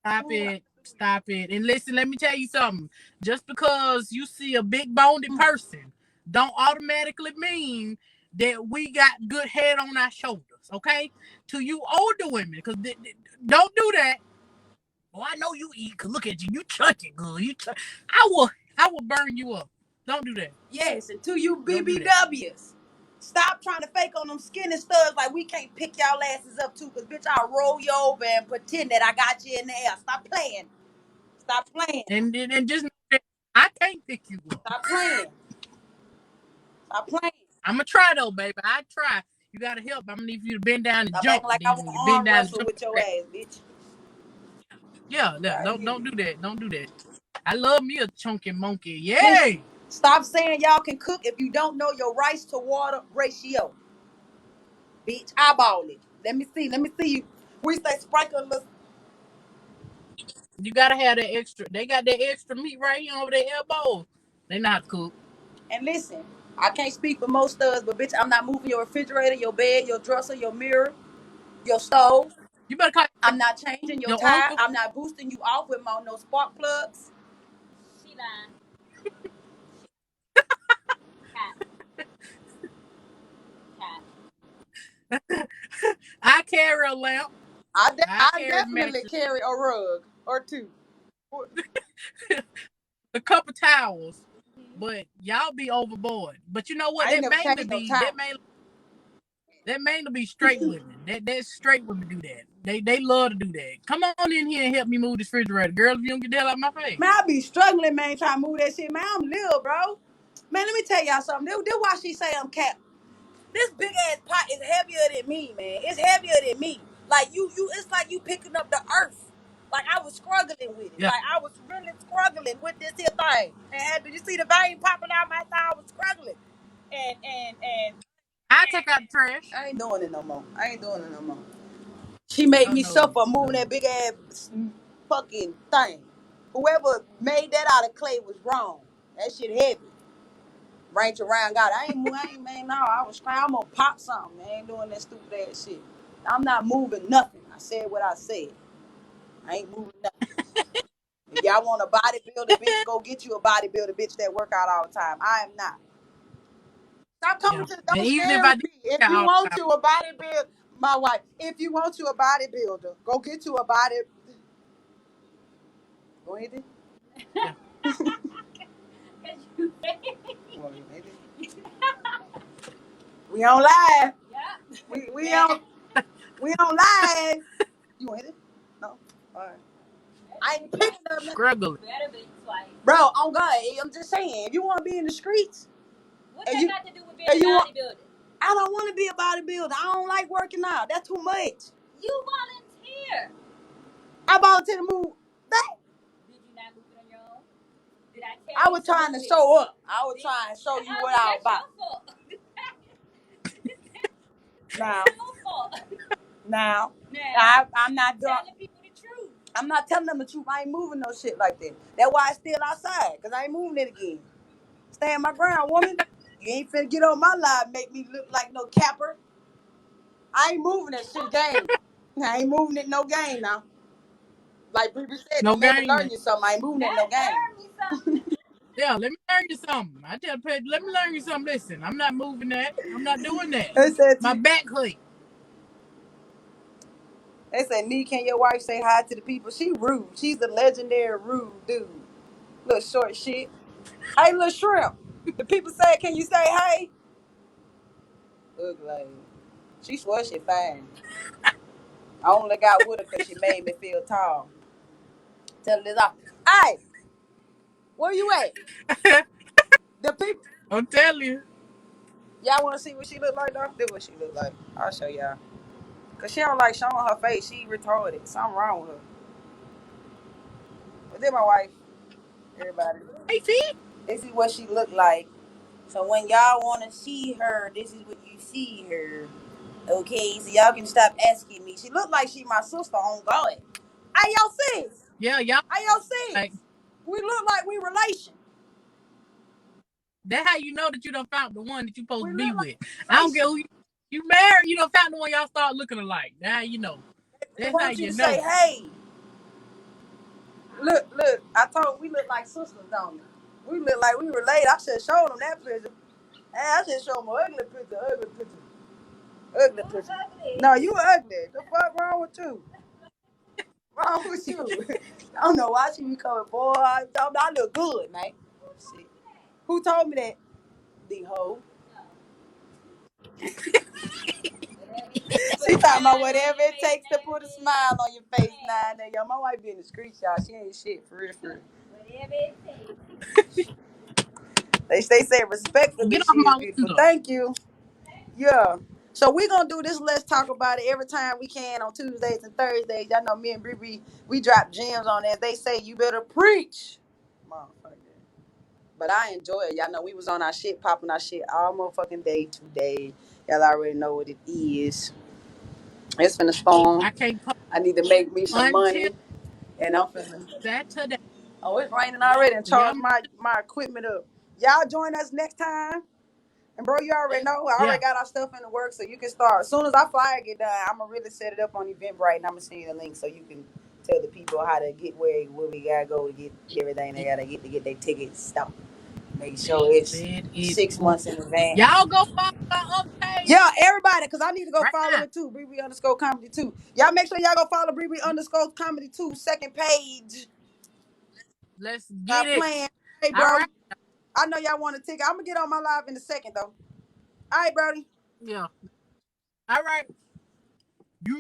Stop Ooh, it. Stop it. And listen, let me tell you something. Just because you see a big boned person don't automatically mean that we got good head on our shoulders, okay? To you older women, because don't do that. Oh, I know you eat, because look at you. You chunky, girl. I will burn you up. Don't do that. yes, and to you Don't do that. BBWs. Stop trying to fake on them skinny studs like we can't pick y'all asses up too, because bitch, I'll roll you over and pretend that I got you in the air. Stop playing. Stop playing. And just know that I can't pick you up. Stop playing. Stop playing. I'm going to try, though, baby. I try. You got to help. I'm going to need you to bend down and Stop jump. acting like I Then want when to you bend arm down and wrestle jump. with your ass, bitch. Yeah, Right here. don't do that. Don't do that. I love me a chunky monkey. Yay! Listen, stop saying y'all can cook if you don't know your rice to water ratio. Bitch, eyeball it. Let me see you. We say sprinkle a little. You gotta have that extra. They got that extra meat right here over their elbows. They not cook. And listen, I can't speak for most of us, but bitch, I'm not moving your refrigerator, your bed, your dresser, your mirror, your stove. You better call I'm not changing your your tire. uncle. I'm not boosting you off with no spark plugs. She lying. I carry a lamp. I I carry definitely matches, carry a rug or two. a couple towels. But y'all be overboard. But you know what? I ain't never changed no tire. That mainly be straight women. That straight women do that. They love to do that. Come on in here and help me move this refrigerator, girl. If you don't get the hell out of my face. Man, I be struggling, man, trying to move that shit. Man, I'm little, bro. Man, let me tell y'all something. This why she say I'm cap. This big ass pot is heavier than me, man. It's heavier than me. Like it's like you picking up the earth. Like I was struggling with it. Yeah. Like I was really struggling with this here thing. And did you see the vein popping out my thigh? I was struggling. And I take out the trash. I ain't doing it no more. She made Oh me no. suffer moving No. that big ass fucking thing. Whoever made that out of clay was wrong. That shit heavy. Range around God. Man, no, I was trying. I'm gonna pop something. I ain't doing that stupid ass shit. I'm not moving nothing. I said what I said. I ain't moving nothing. If y'all want a bodybuilder, bitch, go get you a bodybuilder, bitch, that work out all the time. I am not. Stop Yeah. coming to, And don't even if stare I at do me. If you all the want time, you a bodybuilder, my wife, if you want you a bodybuilder, go get you a body. Go ahead. yeah. We on live. Yeah. We on live. You want it? No. All right. I ain't picking up nothing. Struggling. Bro, on God, I'm just saying, if you want to be in the streets, what that got to do with being a bodybuilder? I don't want to be a bodybuilder. I don't like working out. That's too much. You volunteer. I volunteer to move. Did you not move it on your own? Did I tell you? I was trying to show up. I was trying to show you what I was about. Now, I'm not doing. Telling people the truth. I'm not telling them the truth. I ain't moving no shit like that. That's why it's still outside, because I ain't moving it again. Stand my ground, woman. You ain't finna get on my live and make me look like no capper. I ain't moving that shit game. I ain't moving it no game now. Like Brie said, No let me game. learn you something. I ain't moving it no game. Yeah, let me learn you something. Let me learn you something. Listen, I'm not moving that. I'm not doing that. They said My back hurt. They say, Nee, can your wife say hi to the people? She rude. She's a legendary rude dude. Little short shit. Hey, little shrimp. The people say, can you say hey? Look like she swear she fine. I only got with her because she made me feel tall. Tell her this off. Hey, where you at? The people. I'm telling you. Y'all want to see what she look like, though? This what she look like. I'll show y'all. Because she don't like showing her face. She retarded. Something wrong with her. But then my wife, everybody. Hey, see? This is what she look like. So when y'all want to see her, this is what you see her. Okay, so y'all can stop asking me. She look like she my sister on God. Hey, yo, sis. Yeah, y'all Hey, yo, like sis. We look like we relation. that's how you know that you done found the one that you supposed We to be look like with. I don't care relation. who you married, you done found the one y'all start looking alike. Now you know. They That's how want you you to say, know. hey, look. I told we look like sisters, don't we? We look like we related. I should have showed them that picture. Hey, I should show them an ugly picture, ugly picture. No, you ugly. The fuck wrong with you? Wrong with you? I don't know why she be coming, boy. I told me I look good, man. Shit. Who told me that? The hoe. She talking about whatever it takes to put a smile on your face now. Now, yo, my wife be in the street, y'all. She ain't shit for real, for real. Whatever it takes. They say respectfully Get she off is my beautiful. window. Thank you. Yeah. So we gonna do this. Let's talk about it every time we can on Tuesdays and Thursdays. Y'all know me and Bree, we drop gems on there. They say you better preach, motherfucker. But I enjoy it. Y'all know we was on our shit, popping our shit all motherfucking day today. Y'all already know what it is. It's finna storm. I can't post I need to make me some until money, and I'm finna. Saturday. Oh, it's raining already, and So y'all charge my equipment up. Y'all join us next time. And bro, you already know. I yeah, already got our stuff in the work, so you can start. As soon as our flyer get done, I'm gonna really set it up on Eventbrite, and I'm gonna send you the link so you can tell the people how to get where we gotta go to get everything they gotta get to get their tickets stopped. Make sure it's bet it 6 months in advance. y'all go follow my other page Yeah, everybody, because I need to go right follow now. it too. Bree underscore comedy too. Y'all make sure y'all go follow Bree underscore comedy too. Second page. Let's get Stop it. playing. Hey, All bro. right. I know y'all want a ticket. I'm gonna get on my live in a second though. All right, Brody. Yeah. All right. You